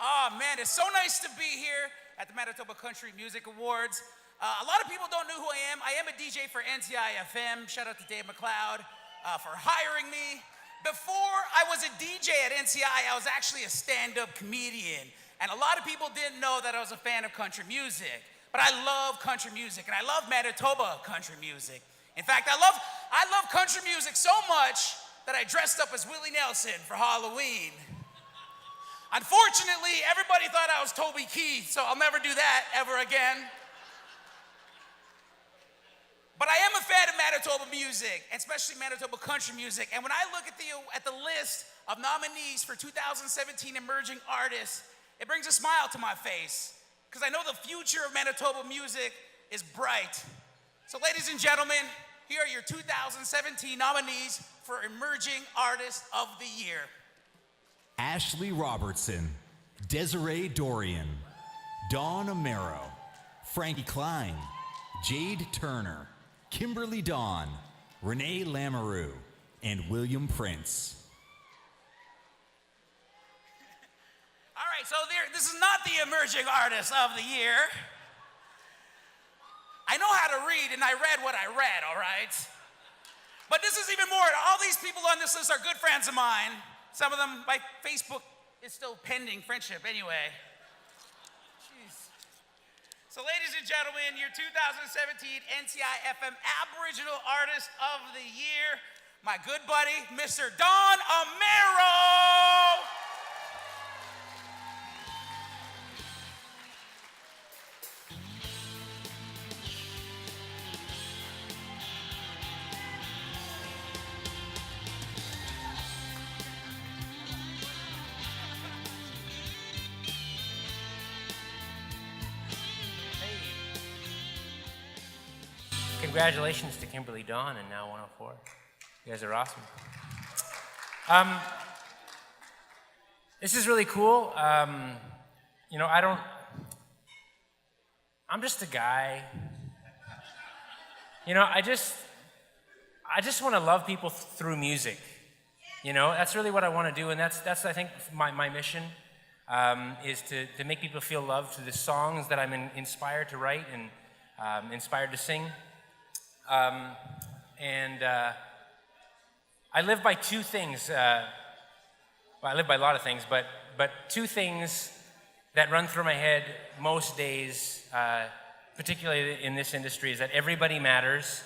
Oh man, it's so nice to be here at the Manitoba Country Music Awards. A lot of people don't know who I am. I am a DJ for NCI FM. Shout out to Dave McLeod for hiring me. Before I was a DJ at NCI, I was actually a stand-up comedian. And a lot of people didn't know that I was a fan of country music. But I love country music, and I love Manitoba country music. In fact, I love country music so much that I dressed up as Willie Nelson for Halloween. Unfortunately, everybody thought I was Toby Keith, so I'll never do that ever again. But I am a fan of Manitoba music, especially Manitoba country music. And when I look at the list of nominees for 2017 Emerging Artists, it brings a smile to my face, because I know the future of Manitoba music is bright. So ladies and gentlemen, here are your 2017 nominees for Emerging Artist of the Year. Ashley Robertson, Desiree Dorion, Dawn Amaro, Frankie Klein, Jade Turner, Kimberly Dawn, Renee Lamoureux, and William Prince. All right, so this is not the Emerging Artist of the Year. I know how to read, and I read what I read, all right? But this is even more. All these people on this list are good friends of mine. Some of them, my Facebook is still pending friendship anyway. Jeez. So ladies and gentlemen, your 2017 NCI FM Aboriginal Artist of the Year, my good buddy, Mr. Dauphin Amaro. Congratulations to Kimberly Dawn and Now 104. You guys are awesome. This is really cool. You know, I'm just a guy. You know, I just want to love people through music. You know, that's really what I want to do, and that's I think my mission is to make people feel loved through the songs that I'm inspired to write and inspired to sing. I live by two things. Well, I live by a lot of things, but two things that run through my head most days, particularly in this industry, is that everybody matters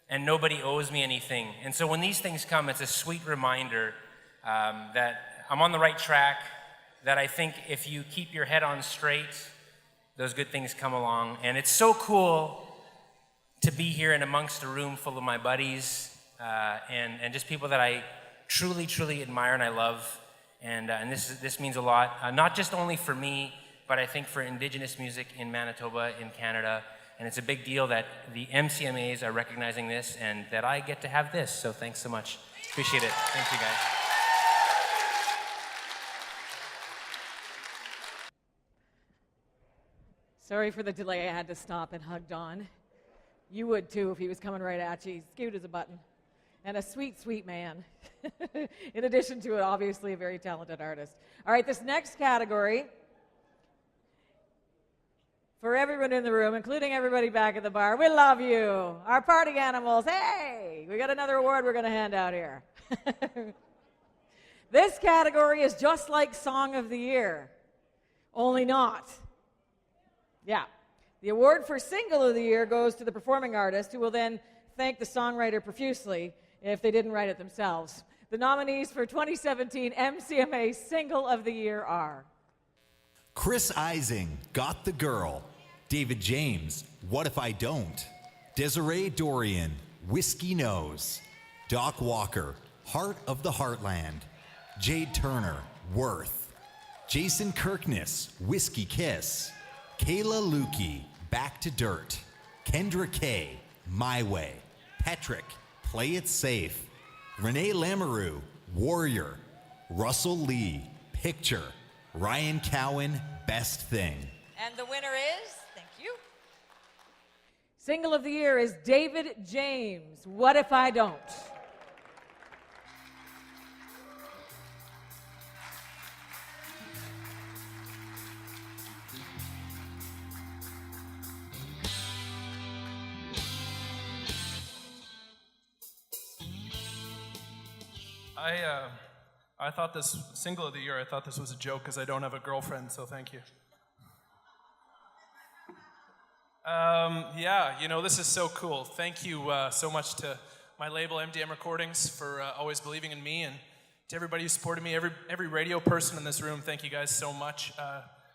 and nobody owes me anything. And so when these things come, it's a sweet reminder that I'm on the right track, that I think if you keep your head on straight, those good things come along. And it's so cool to be here and amongst a room full of my buddies and just people that I truly, truly admire and I love. And this means a lot, not just only for me, but I think for Indigenous music in Manitoba, in Canada. And it's a big deal that the MCMAs are recognizing this and that I get to have this. So thanks so much. Appreciate it. Thank you, guys. Sorry for the delay. I had to stop and hug Don. You would too if he was coming right at you. He's cute as a button. And a sweet, sweet man. In addition to it, obviously a very talented artist. All right, this next category, for everyone in the room, including everybody back at the bar, we love you. Our party animals. Hey, we got another award we're going to hand out here. This category is just like Song of the Year, only not. Yeah. The award for Single of the Year goes to the performing artist, who will then thank the songwriter profusely if they didn't write it themselves. The nominees for 2017 MCMA Single of the Year are Chris Ising, Got the Girl. David James, What If I Don't. Desiree Dorion, Whiskey Nose. Doc Walker, Heart of the Heartland. Jade Turner, Worth. Jason Kirkness, Whiskey Kiss. Kayla Luky, Back to Dirt. Kendra Kay, My Way. Petric, Play It Safe. Renee Lamoureux, Warrior. Russell Lee, Picture. Ryan Cowan, Best Thing. And the winner is, thank you. Single of the Year is David James, What If I Don't? I thought this Single of the Year, I thought this was a joke because I don't have a girlfriend, so thank you. Yeah, you know, this is so cool. Thank you so much to my label, MDM Recordings, for always believing in me, and to everybody who supported me, every radio person in this room, thank you guys so much.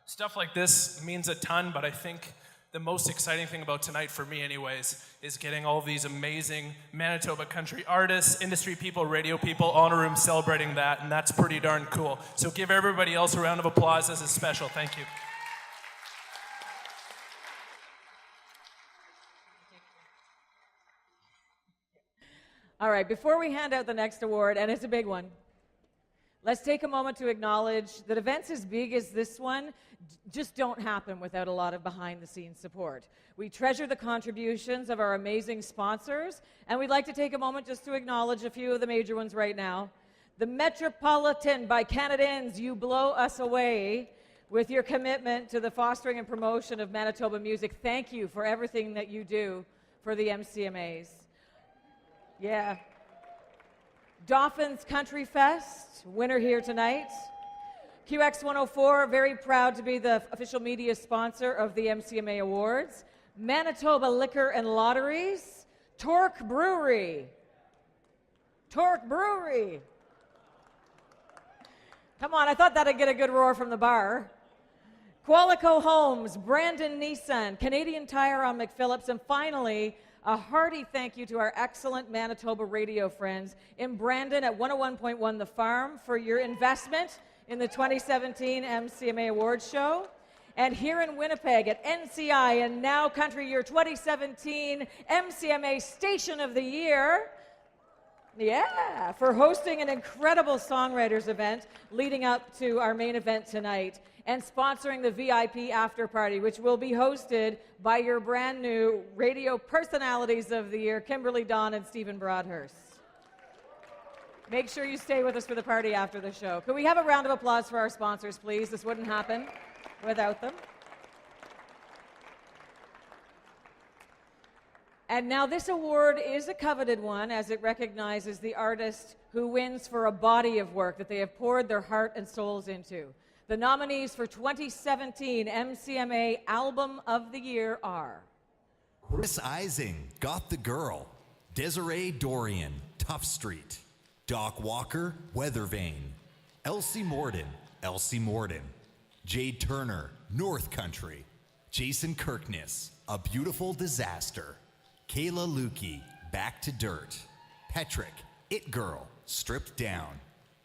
Stuff like this means a ton, but I think the most exciting thing about tonight, for me anyways, is getting all these amazing Manitoba country artists, industry people, radio people, all in a room celebrating that, and that's pretty darn cool. So give everybody else a round of applause. This is special. Thank you. All right, before we hand out the next award, and it's a big one, let's take a moment to acknowledge that events as big as this one just don't happen without a lot of behind-the-scenes support. We treasure the contributions of our amazing sponsors, and we'd like to take a moment just to acknowledge a few of the major ones right now. The Metropolitan by Canadians, you blow us away with your commitment to the fostering and promotion of Manitoba music. Thank you for everything that you do for the MCMAs. Yeah. Dauphin's Countryfest, winner here tonight. QX 104, very proud to be the official media sponsor of the MCMA Awards. Manitoba Liquor and Lotteries. Torque Brewery. Torque Brewery. Come on, I thought that'd get a good roar from the bar. Qualico Homes, Brandon Nissan, Canadian Tire on McPhillips, and finally, a hearty thank you to our excellent Manitoba radio friends in Brandon at 101.1 The Farm for your investment in the 2017 MCMA Awards Show. And here in Winnipeg at NCI and Now Country Year 2017 MCMA Station of the Year. Yeah, for hosting an incredible songwriters event leading up to our main event tonight and sponsoring the VIP after party, which will be hosted by your brand new radio personalities of the year, Kimberly Dawn and Stephen Broadhurst. Make sure you stay with us for the party after the show. Could we have a round of applause for our sponsors, please? This wouldn't happen without them. And now this award is a coveted one, as it recognizes the artist who wins for a body of work that they have poured their heart and souls into. The nominees for 2017 MCMA Album of the Year are Chris Ising, Got the Girl. Desiree Dorion, Tough Street. Doc Walker, Weather Vane. Elsie Morden, Jade Turner, North Country. Jason Kirkness, A Beautiful Disaster. Kayla Luky, Back to Dirt. Petric, It Girl, Stripped Down.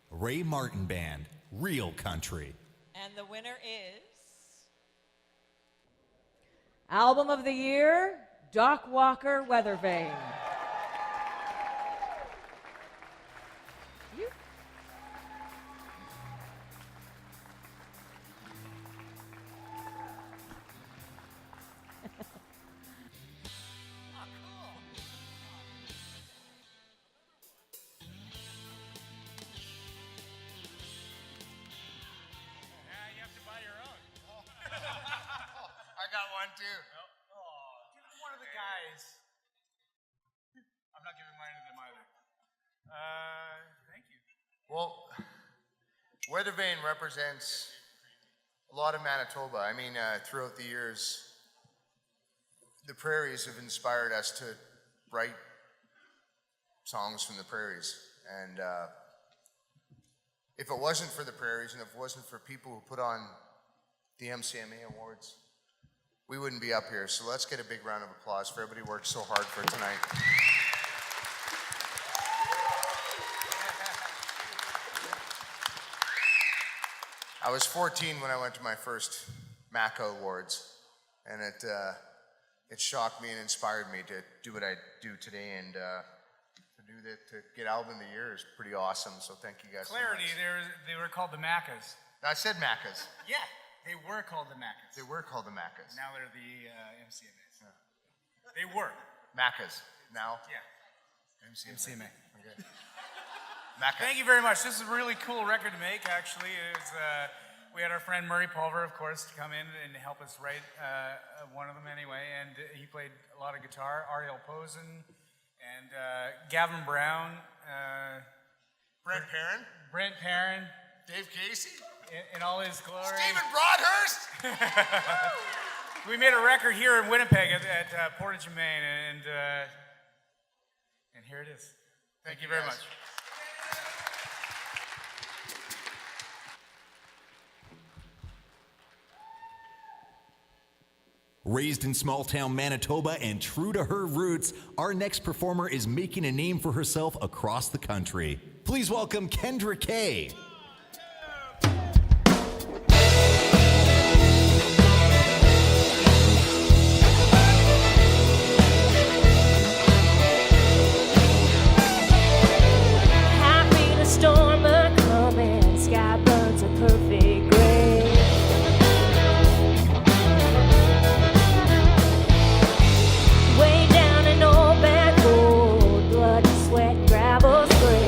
Ray Martin Band, Real Country. And the winner is Album of the Year, Doc Walker, Weather Vane. I got one too. Give one of the guys. I'm not giving mine to them either. Thank you. Well, Weather Vane represents a lot of Manitoba. I mean, throughout the years, the prairies have inspired us to write songs from the prairies. And if it wasn't for the prairies and if it wasn't for people who put on the MCMA Awards, we wouldn't be up here. So let's get a big round of applause for everybody who worked so hard for tonight. I was 14 when I went to my first MACA Awards, and it shocked me and inspired me to do what I do today, and to get Album of the Year is pretty awesome, so thank you guys Clarity, so much. they were called the Macas. I said Macas. Yeah, they were called the Macas. They were called the Macas. Now they're the MCMAs. Yeah. They were. Macas. Now? Yeah. MCMA. MCMA. Okay. Maca. Thank you very much. This is a really cool record to make, actually. We had our friend Murray Pulver, of course, to come in and help us write one of them anyway, and he played a lot of guitar. Ariel Posen and Gavin Brown. Brent Perrin. Brent Perrin. Dave Casey. In all his glory. Stephen Broadhurst. We made a record here in Winnipeg at Portage, Maine, and here it is. Thank you very much. Raised in small town Manitoba and true to her roots, our next performer is making a name for herself across the country. Please welcome Kendra Kay. Happy the storm a coming, sky burns a perfect gray. Way down an old back road, blood and sweat, gravel spray.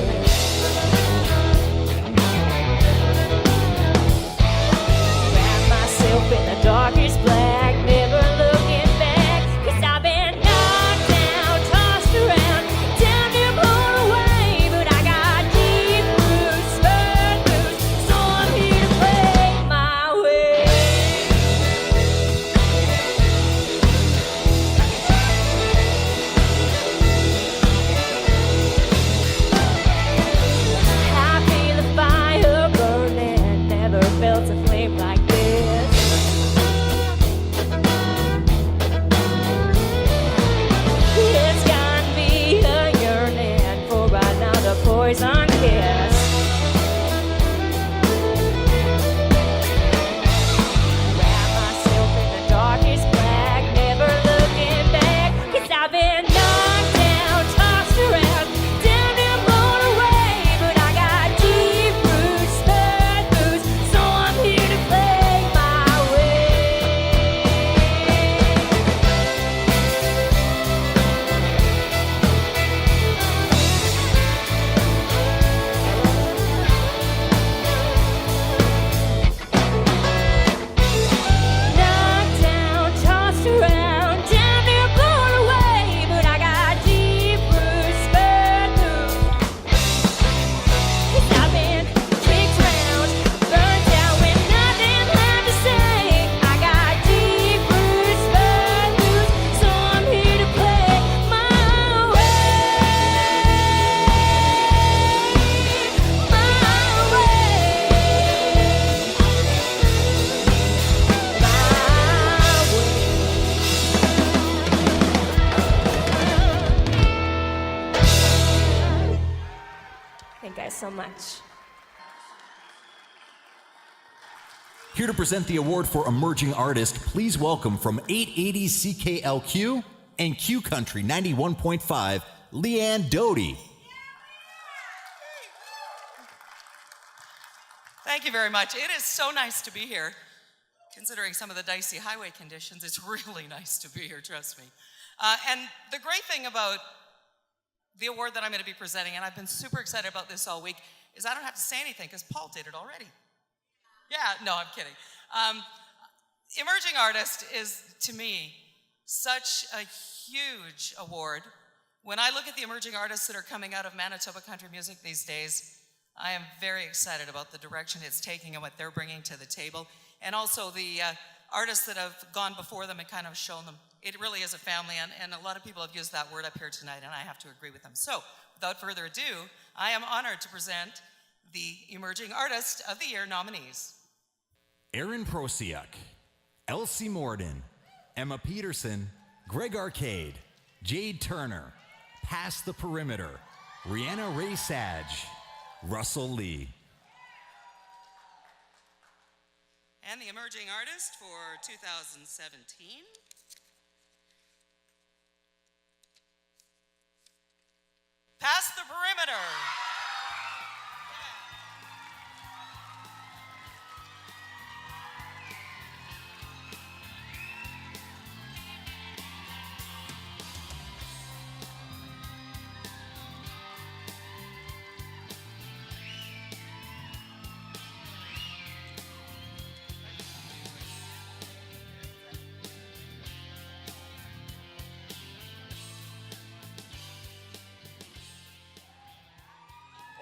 Wrap myself in the darkest black, never looking back, 'cause I've been knocked down, tossed around, down and blown away, but I got deep roots, firm roots, so I'm here to play my way. I feel the fire burning, never felt a flame like this. It's got me a yearning for another poison kiss. Wrap myself in the darkest black, never looking back, 'cause I've been knocked down, tossed around, down and blown away, but I got deep roots, firm roots, so I'm here to play my way. Thank you guys so much. Here to present the award for Emerging Artist, please welcome from 880 CKLQ and Q Country 91.5, Leanne Doty. Thank you very much. It is so nice to be here. Considering some of the dicey highway conditions, it's really nice to be here, trust me. And the great thing about the award that I'm going to be presenting, and I've been super excited about this all week, is I don't have to say anything because Paul did it already. Yeah, no, I'm kidding. Emerging Artist is, to me, such a huge award. When I look at the emerging artists that are coming out of Manitoba country music these days, I am very excited about the direction it's taking and what they're bringing to the table. And also the artists that have gone before them and kind of shown them. It really is a family, and a lot of people have used that word up here tonight, and I have to agree with them. So, without further ado, I am honored to present the Emerging Artist of the Year nominees. Aaron Prosiak, Elsie Morden, Emma Peterson, Greg Arcade, Jade Turner, Pass the Perimeter, Rihanna Ray Sage, Russell Lee. And the Emerging Artist for 2017. Pass the Perimeter.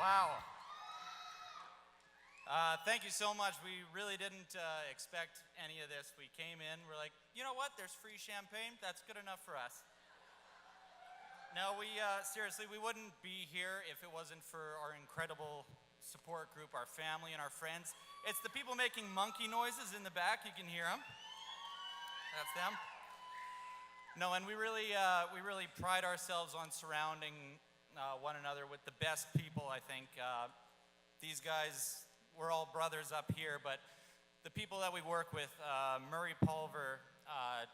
Wow. Thank you so much. We really didn't expect any of this. We came in, we're like, you know what? There's free champagne. That's good enough for us. No, seriously, we wouldn't be here if it wasn't for our incredible support group, our family and our friends. It's the people making monkey noises in the back. You can hear them. That's them. No, and we really pride ourselves on surrounding one another with the best people, I think. These guys, we're all brothers up here, but the people that we work with, Murray Pulver,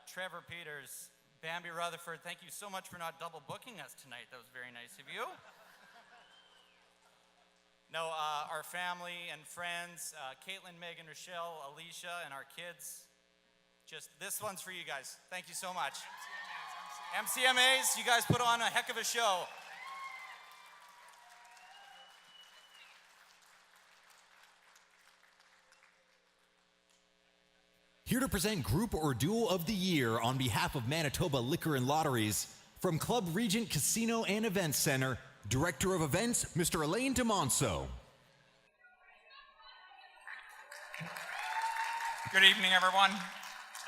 Trevor Peters, Bambi Rutherford, thank you so much for not double booking us tonight. That was very nice of you. No, our family and friends, Caitlin, Megan, Rochelle, Alicia, and our kids. Just, this one's for you guys. Thank you so much. MCMAs, you guys put on a heck of a show. Here to present Group or Duo of the Year on behalf of Manitoba Liquor and Lotteries, from Club Regent Casino and Events Center, Director of Events, Mr. Alain Demonceau. Good evening, everyone.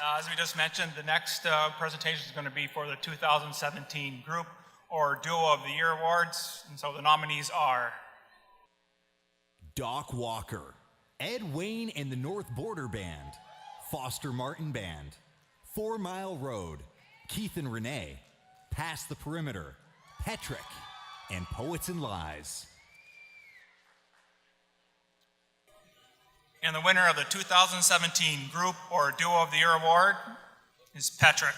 As we just mentioned, the next presentation is going to be for the 2017 Group or Duo of the Year Awards, and so the nominees are Doc Walker, Ed Wayne and the North Border Band, Foster Martin Band, 4 Mile Road, Keith and Renee, Pass the Perimeter, Petric, and Poets and Lies. And the winner of the 2017 Group or Duo of the Year Award is Petric.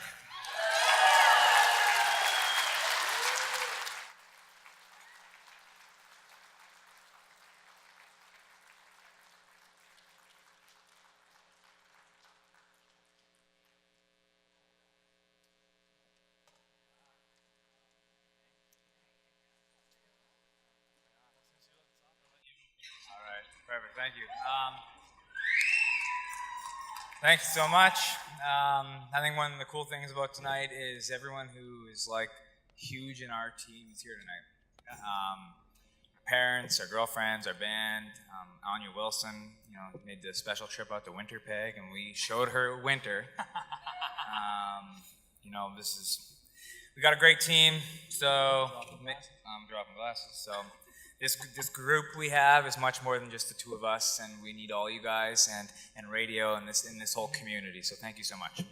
Perfect, thank you. Thanks so much. I think one of the cool things about tonight is everyone who is like huge in our team is here tonight. Our parents, our girlfriends, our band, Anya Wilson, made the special trip out to Winnipeg and we showed her winter. We got a great team, so I'm dropping glasses. So this group we have is much more than just the two of us, and we need all you guys and radio and this whole community. So thank you so much.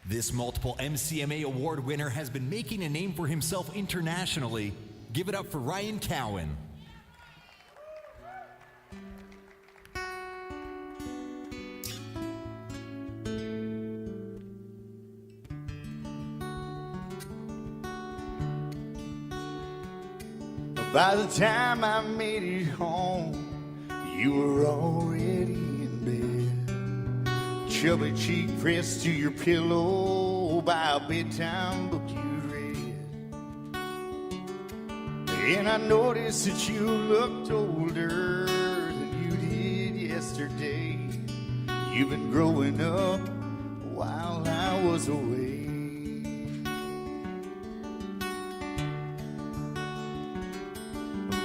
This multiple MCMA award winner has been making a name for himself internationally. Give it up for Ryan Keown. By the time I made it home, you were already in bed. Chubby cheek pressed to your pillow by a bedtime book you read. And I noticed that you looked older than you did yesterday. You've been growing up while I was away.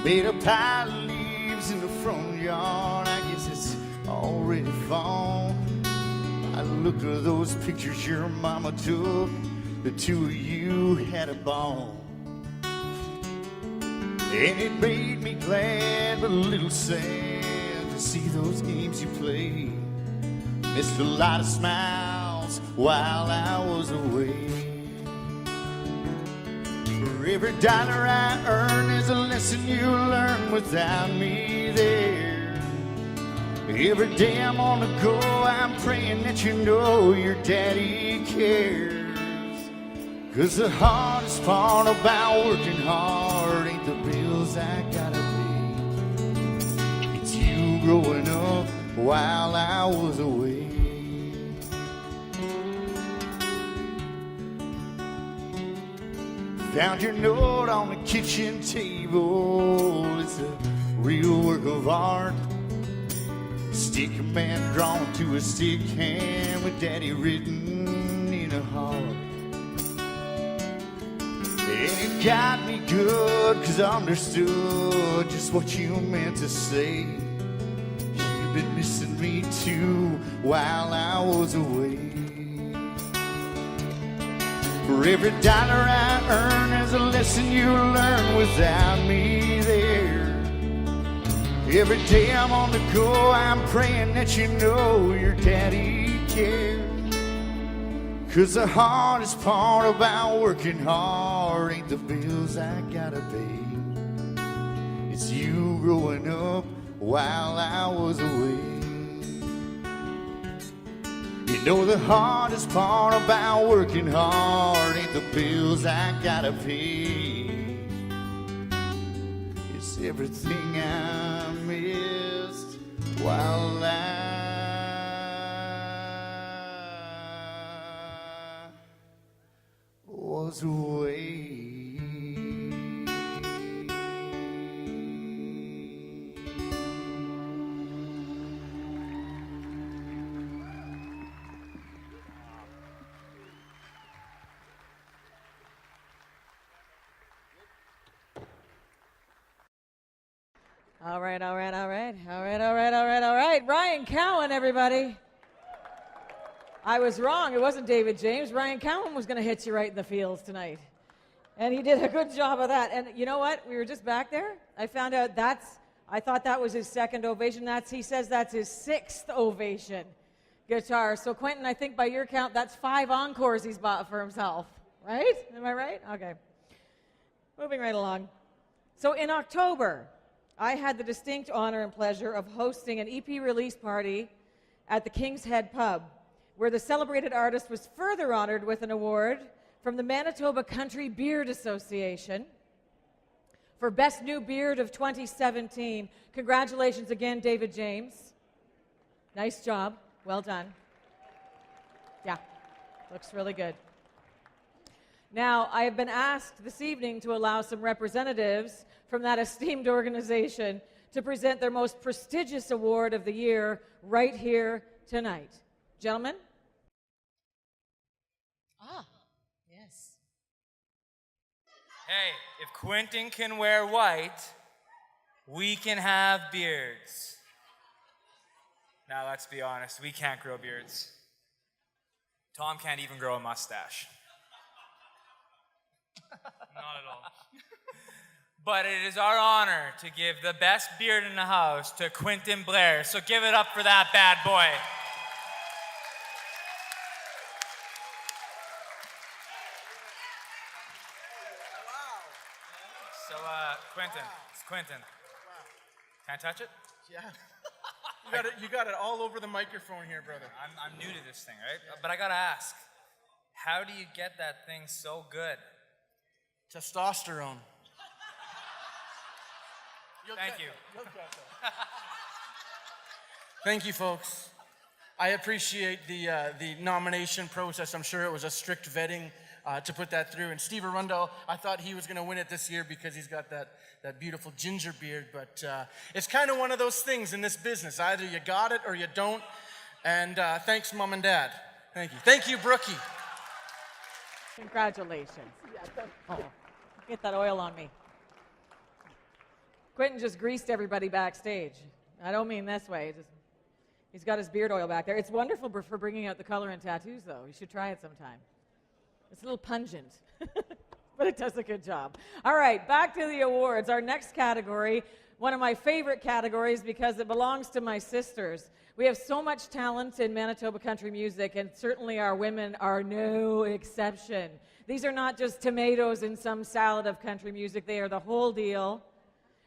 Made a pile of leaves in the front yard. I guess it's already fall. I look at those pictures your mama took. The two of you had a ball. And it made me glad but a little sad to see those games you played. Missed a lot of smiles while I was away. For every dollar I earn, there's a lesson you learn without me there. Every day I'm on the go, I'm praying that you know your daddy cares. 'Cause the hardest part about working hard ain't the bills I gotta pay. It's you growing up while I was away. Found your note on the kitchen table. It's a real work of art. Stick a man drawn to a stick hand with daddy written in a heart. And it got me good 'cause I understood just what you meant to say. You've been missing me too while I was away. For every dollar I earn, there's a lesson you learn without me there. Every day I'm on the go, I'm praying that you know your daddy cares. 'Cause the hardest part about working hard ain't the bills I gotta pay. It's you growing up while I was away. You know the hardest part about working hard ain't the bills I gotta pay. It's everything I missed while I was away. All right. Ryan Keown, everybody. I was wrong. It wasn't David James. Ryan Keown was going to hit you right in the feels tonight. And he did a good job of that. And you know what? We were just back there. I found out I thought that was his second ovation. He says that's his sixth ovation guitar. So Quinton, I think by your count, that's 5 encores he's bought for himself. Right? Am I right? Okay. Moving right along. So in October, I had the distinct honor and pleasure of hosting an EP release party at the King's Head Pub, where the celebrated artist was further honored with an award from the Manitoba Country Beard Association for Best New Beard of 2017. Congratulations again, David James. Nice job. Well done. Yeah, looks really good. Now, I have been asked this evening to allow some representatives from that esteemed organization to present their most prestigious award of the year right here tonight. Gentlemen? Yes. Hey, if Quinton can wear white, we can have beards. Now, let's be honest, we can't grow beards. Tom can't even grow a mustache. Not at all. But it is our honor to give the best beard in the house to Quinton Blair. So give it up for that bad boy. So, Quinton, it's Quinton. Can I touch it? Yeah. You got it all over the microphone here, brother. I'm new to this thing, right? But I gotta ask, how do you get that thing so good? Testosterone. Thank you. Thank you, folks. I appreciate the nomination process. I'm sure it was a strict vetting to put that through. And Steve Arundel, I thought he was going to win it this year because he's got that beautiful ginger beard. But it's kind of one of those things in this business. Either you got it or you don't. And thanks, Mom and Dad. Thank you. Thank you, Brookie. Congratulations. Oh, get that oil on me. Quinton just greased everybody backstage. I don't mean this way. He's got his beard oil back there. It's wonderful for bringing out the color in tattoos, though. You should try it sometime. It's a little pungent, but it does a good job. All right, back to the awards. Our next category, one of my favorite categories because it belongs to my sisters. We have so much talent in Manitoba country music, and certainly our women are no exception. These are not just tomatoes in some salad of country music. They are the whole deal.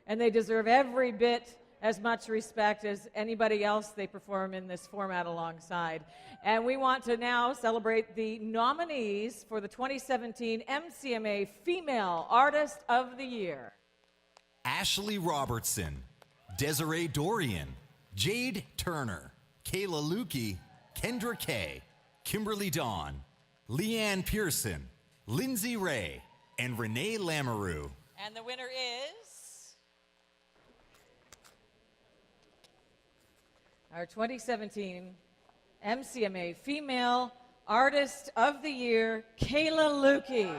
And they deserve every bit as much respect as anybody else they perform in this format alongside. And we want to now celebrate the nominees for the 2017 MCMA Female Artist of the Year. Ashley Robertson, Desiree Dorion, Jade Turner, Kayla Luky, Kendra Kay, Kimberly Dawn, Leanne Pearson, Lindsay Ray, and Renee Lamoureux. And the winner is our 2017 MCMA Female Artist of the Year, Kayla Luky.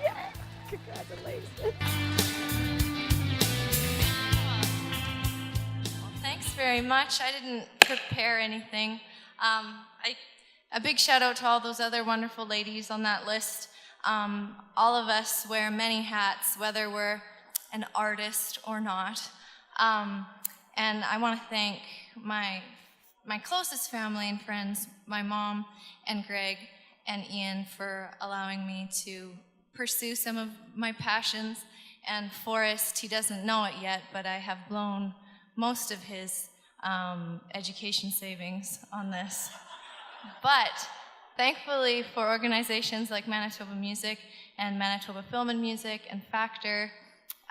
Yes! Congratulations. Well, thanks very much. I didn't prepare anything. A big shout out to all those other wonderful ladies on that list. All of us wear many hats, whether we're an artist or not. And I want to thank my closest family and friends, my mom and Greg and Ian, for allowing me to pursue some of my passions. And Forrest, he doesn't know it yet, but I have blown most of his education savings on this. But thankfully for organizations like Manitoba Music and Manitoba Film and Music and Factor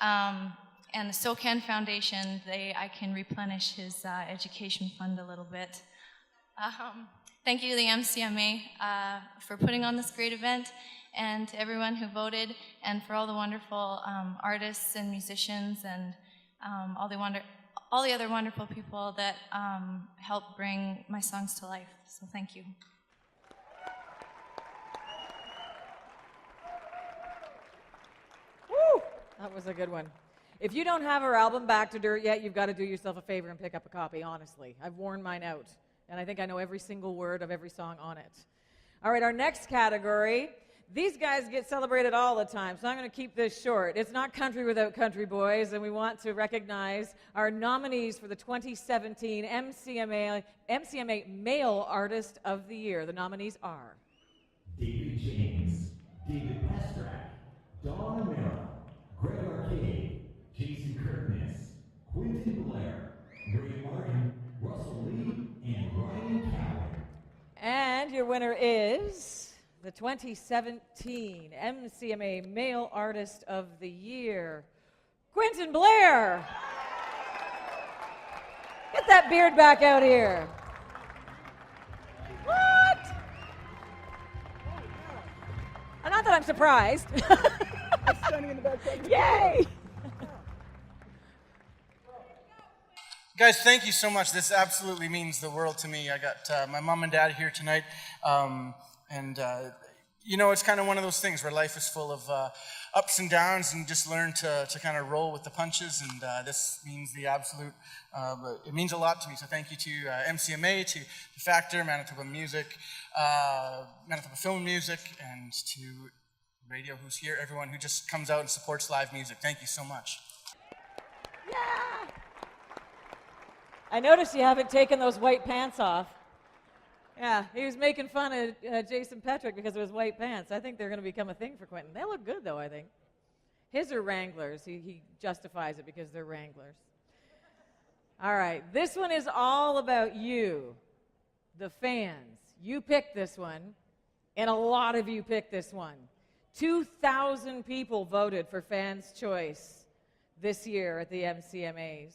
and the SOCAN Foundation, I can replenish his education fund a little bit. Thank you to the MCMA for putting on this great event, and to everyone who voted, and for all the wonderful artists and musicians and all the other wonderful people that helped bring my songs to life. So thank you. Woo! That was a good one. If you don't have her album Back to Dirt yet, you've got to do yourself a favor and pick up a copy, honestly. I've worn mine out, and I think I know every single word of every song on it. All right, our next category. These guys get celebrated all the time, so I'm going to keep this short. It's not country without country boys, and we want to recognize our nominees for the 2017 MCMA Male Artist of the Year. The nominees are David James, David Petric, Dawn Amara, Greg Arcade, Jason Kirkness, Quinton Blair, Ray Martin, Russell Lee, and Ryan Keown. And your winner is the 2017 MCMA Male Artist of the Year, Quinton Blair. Get that beard back out here. What? Not that I'm surprised. I'm standing in the back. Yay! Guys, thank you so much. This absolutely means the world to me. I got my mom and dad here tonight. You know, it's kind of one of those things where life is full of ups and downs, and you just learn to kind of roll with the punches, and this means the absolute, it means a lot to me. So thank you to MCMA, to Factor, Manitoba Music, Manitoba Film Music, and to Radio who's here, everyone who just comes out and supports live music. Thank you so much. Yeah! I noticed you haven't taken those white pants off. Yeah, he was making fun of Jason Petric because of his white pants. I think they're going to become a thing for Quinton. They look good, though, I think. His are Wranglers. He justifies it because they're Wranglers. All right, this one is all about you, the fans. You picked this one, and a lot of you picked this one. 2,000 people voted for Fans' Choice this year at the MCMAs.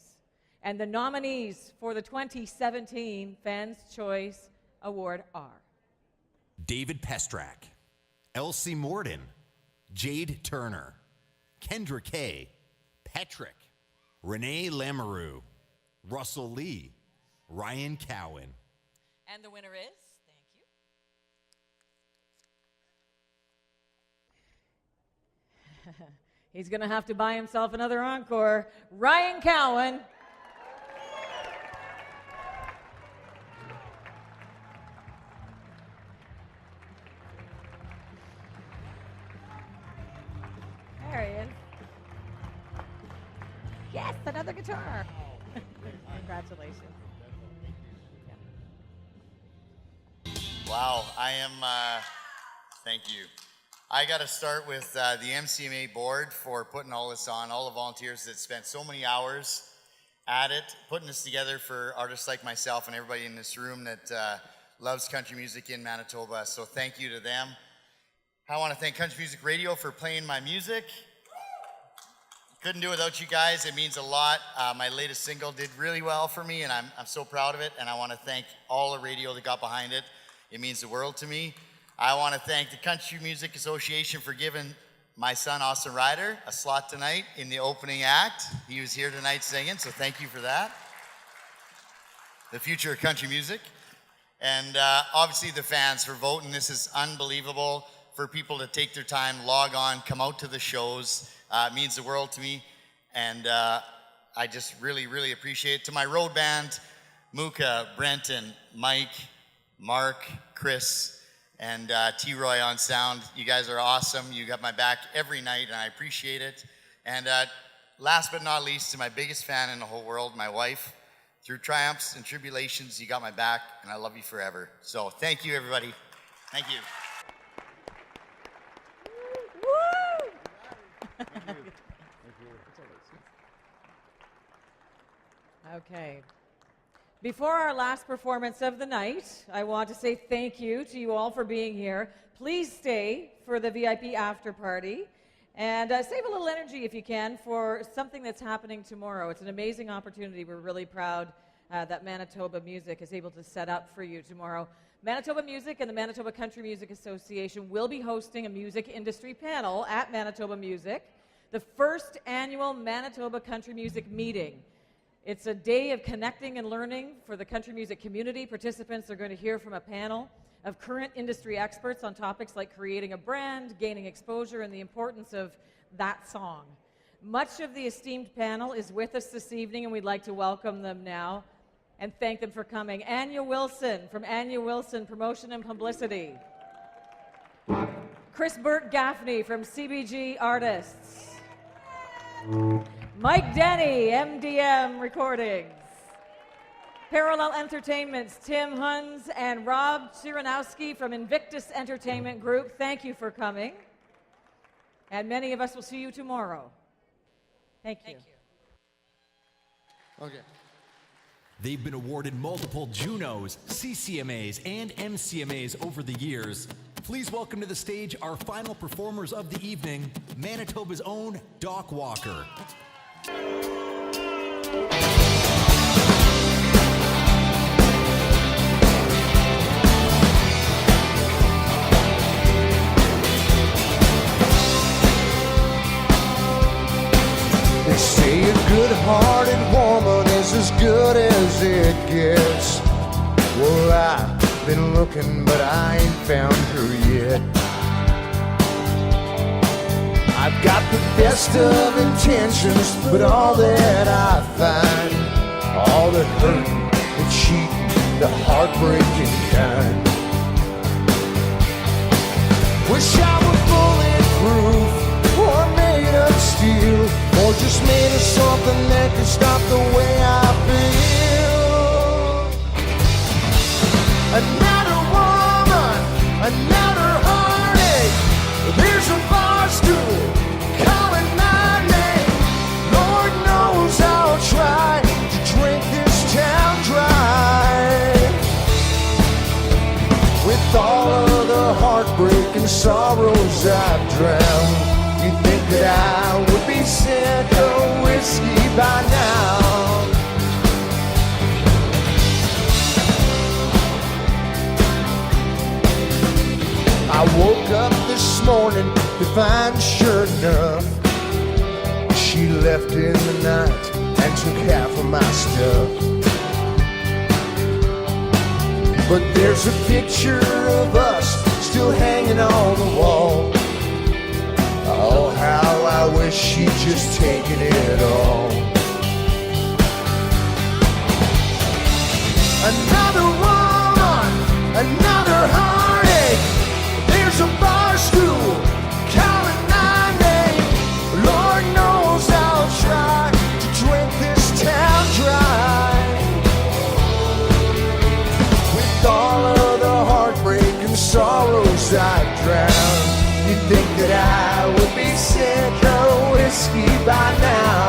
And the nominees for the 2017 Fans' Choice Award are David Petric, Elsie Morden, Jade Turner, Kendra Kay, Petric, Renee Lamoureux, Russell Lee, Ryan Cowan. And the winner is, thank you. He's going to have to buy himself another encore. Ryan Cowan. There he is. Yes, another guitar. Congratulations. Wow, I am, thank you. I got to start with the MCMA board for putting all this on, all the volunteers that spent so many hours at it, putting this together for artists like myself and everybody in this room that loves country music in Manitoba. So thank you to them. I want to thank Country Music Radio for playing my music. Couldn't do it without you guys. It means a lot. My latest single did really well for me, and I'm so proud of it. And I want to thank all the radio that got behind it. It means the world to me. I want to thank the Country Music Association for giving my son, Austin Ryder, a slot tonight in the opening act. He was here tonight singing, so thank you for that. The future of country music. And obviously the fans for voting. This is unbelievable for people to take their time, log on, come out to the shows. It means the world to me. And I just really, really appreciate it. To my road band, Mooka, Brenton, Mike, Mark, Chris, and T-Roy on sound. You guys are awesome. You got my back every night, and I appreciate it. And last but not least, to my biggest fan in the whole world, my wife. Through triumphs and tribulations, you got my back, and I love you forever. So thank you, everybody. Thank you. Okay. Before our last performance of the night, I want to say thank you to you all for being here. Please stay for the VIP after party and save a little energy if you can for something that's happening tomorrow. It's an amazing opportunity. We're really proud that Manitoba Music is able to set up for you tomorrow. Manitoba Music and the Manitoba Country Music Association will be hosting a music industry panel at Manitoba Music, the first annual Manitoba Country Music meeting. It's a day of connecting and learning for the country music community. Participants are going to hear from a panel of current industry experts on topics like creating a brand, gaining exposure, and the importance of that song. Much of the esteemed panel is with us this evening, and we'd like to welcome them now and thank them for coming. Anya Wilson from Anya Wilson Promotion and Publicity. Chris Burt Gaffney from CBG Artists. Mike Denny, MDM Recordings. Parallel Entertainment's Tim Huns and Rob Ciranowski from Invictus Entertainment Group. Thank you for coming. And many of us will see you tomorrow. Thank you. Okay. They've been awarded multiple Junos, CCMAs, and MCMAs over the years. Please welcome to the stage our final performers of the evening, Manitoba's own Doc Walker. They say a good-hearted woman is as good as it gets. Well, I've been looking, but I ain't found her yet. I've got the best of intentions, but all that I find, all the hurt, the cheating, the heartbreaking kind. Wish I were bulletproof, or made of steel, or just made of something that could stop the way I feel. sorrows I've drowned. You think that I would be sick of whiskey by now? I woke up this morning to find, sure enough, she left in the night and took half of my stuff. But there's a picture of us still hanging on the wall. Oh, how I wish she'd just taken it all. Another woman, another heartache. There's a bar stool calling my name. Lord knows I'll try to drink this town dry. With all of the heartbreak and sorrows I've drowned, you'd think that I would be sick of whiskey by now.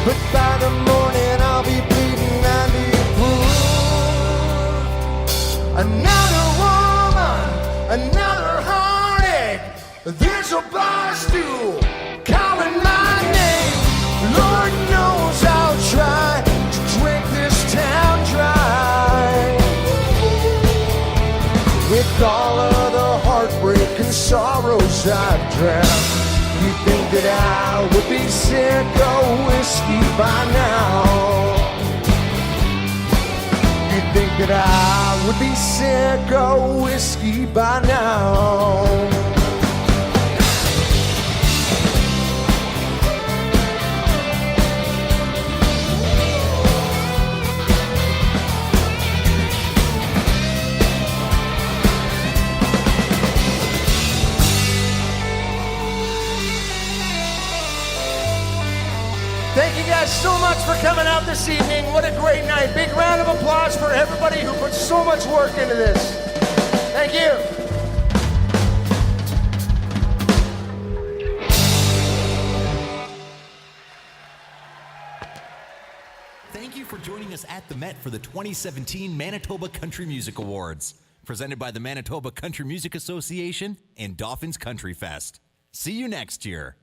But by the morning I'll be bleeding 90 proof. Another woman, another heartache. There's a bar stool calling my name. Lord knows I'll try to drink this town dry. With all of the heartbreak and sorrows I've drowned, you think that I would be sick of whiskey by now? You think that I would be sick of whiskey by now? Thank you guys so much for coming out this evening. What a great night. Big round of applause for everybody who put so much work into this. Thank you. Thank you for joining us at the Met for the 2017 Manitoba Country Music Awards, presented by the Manitoba Country Music Association and Dauphin's Countryfest. See you next year.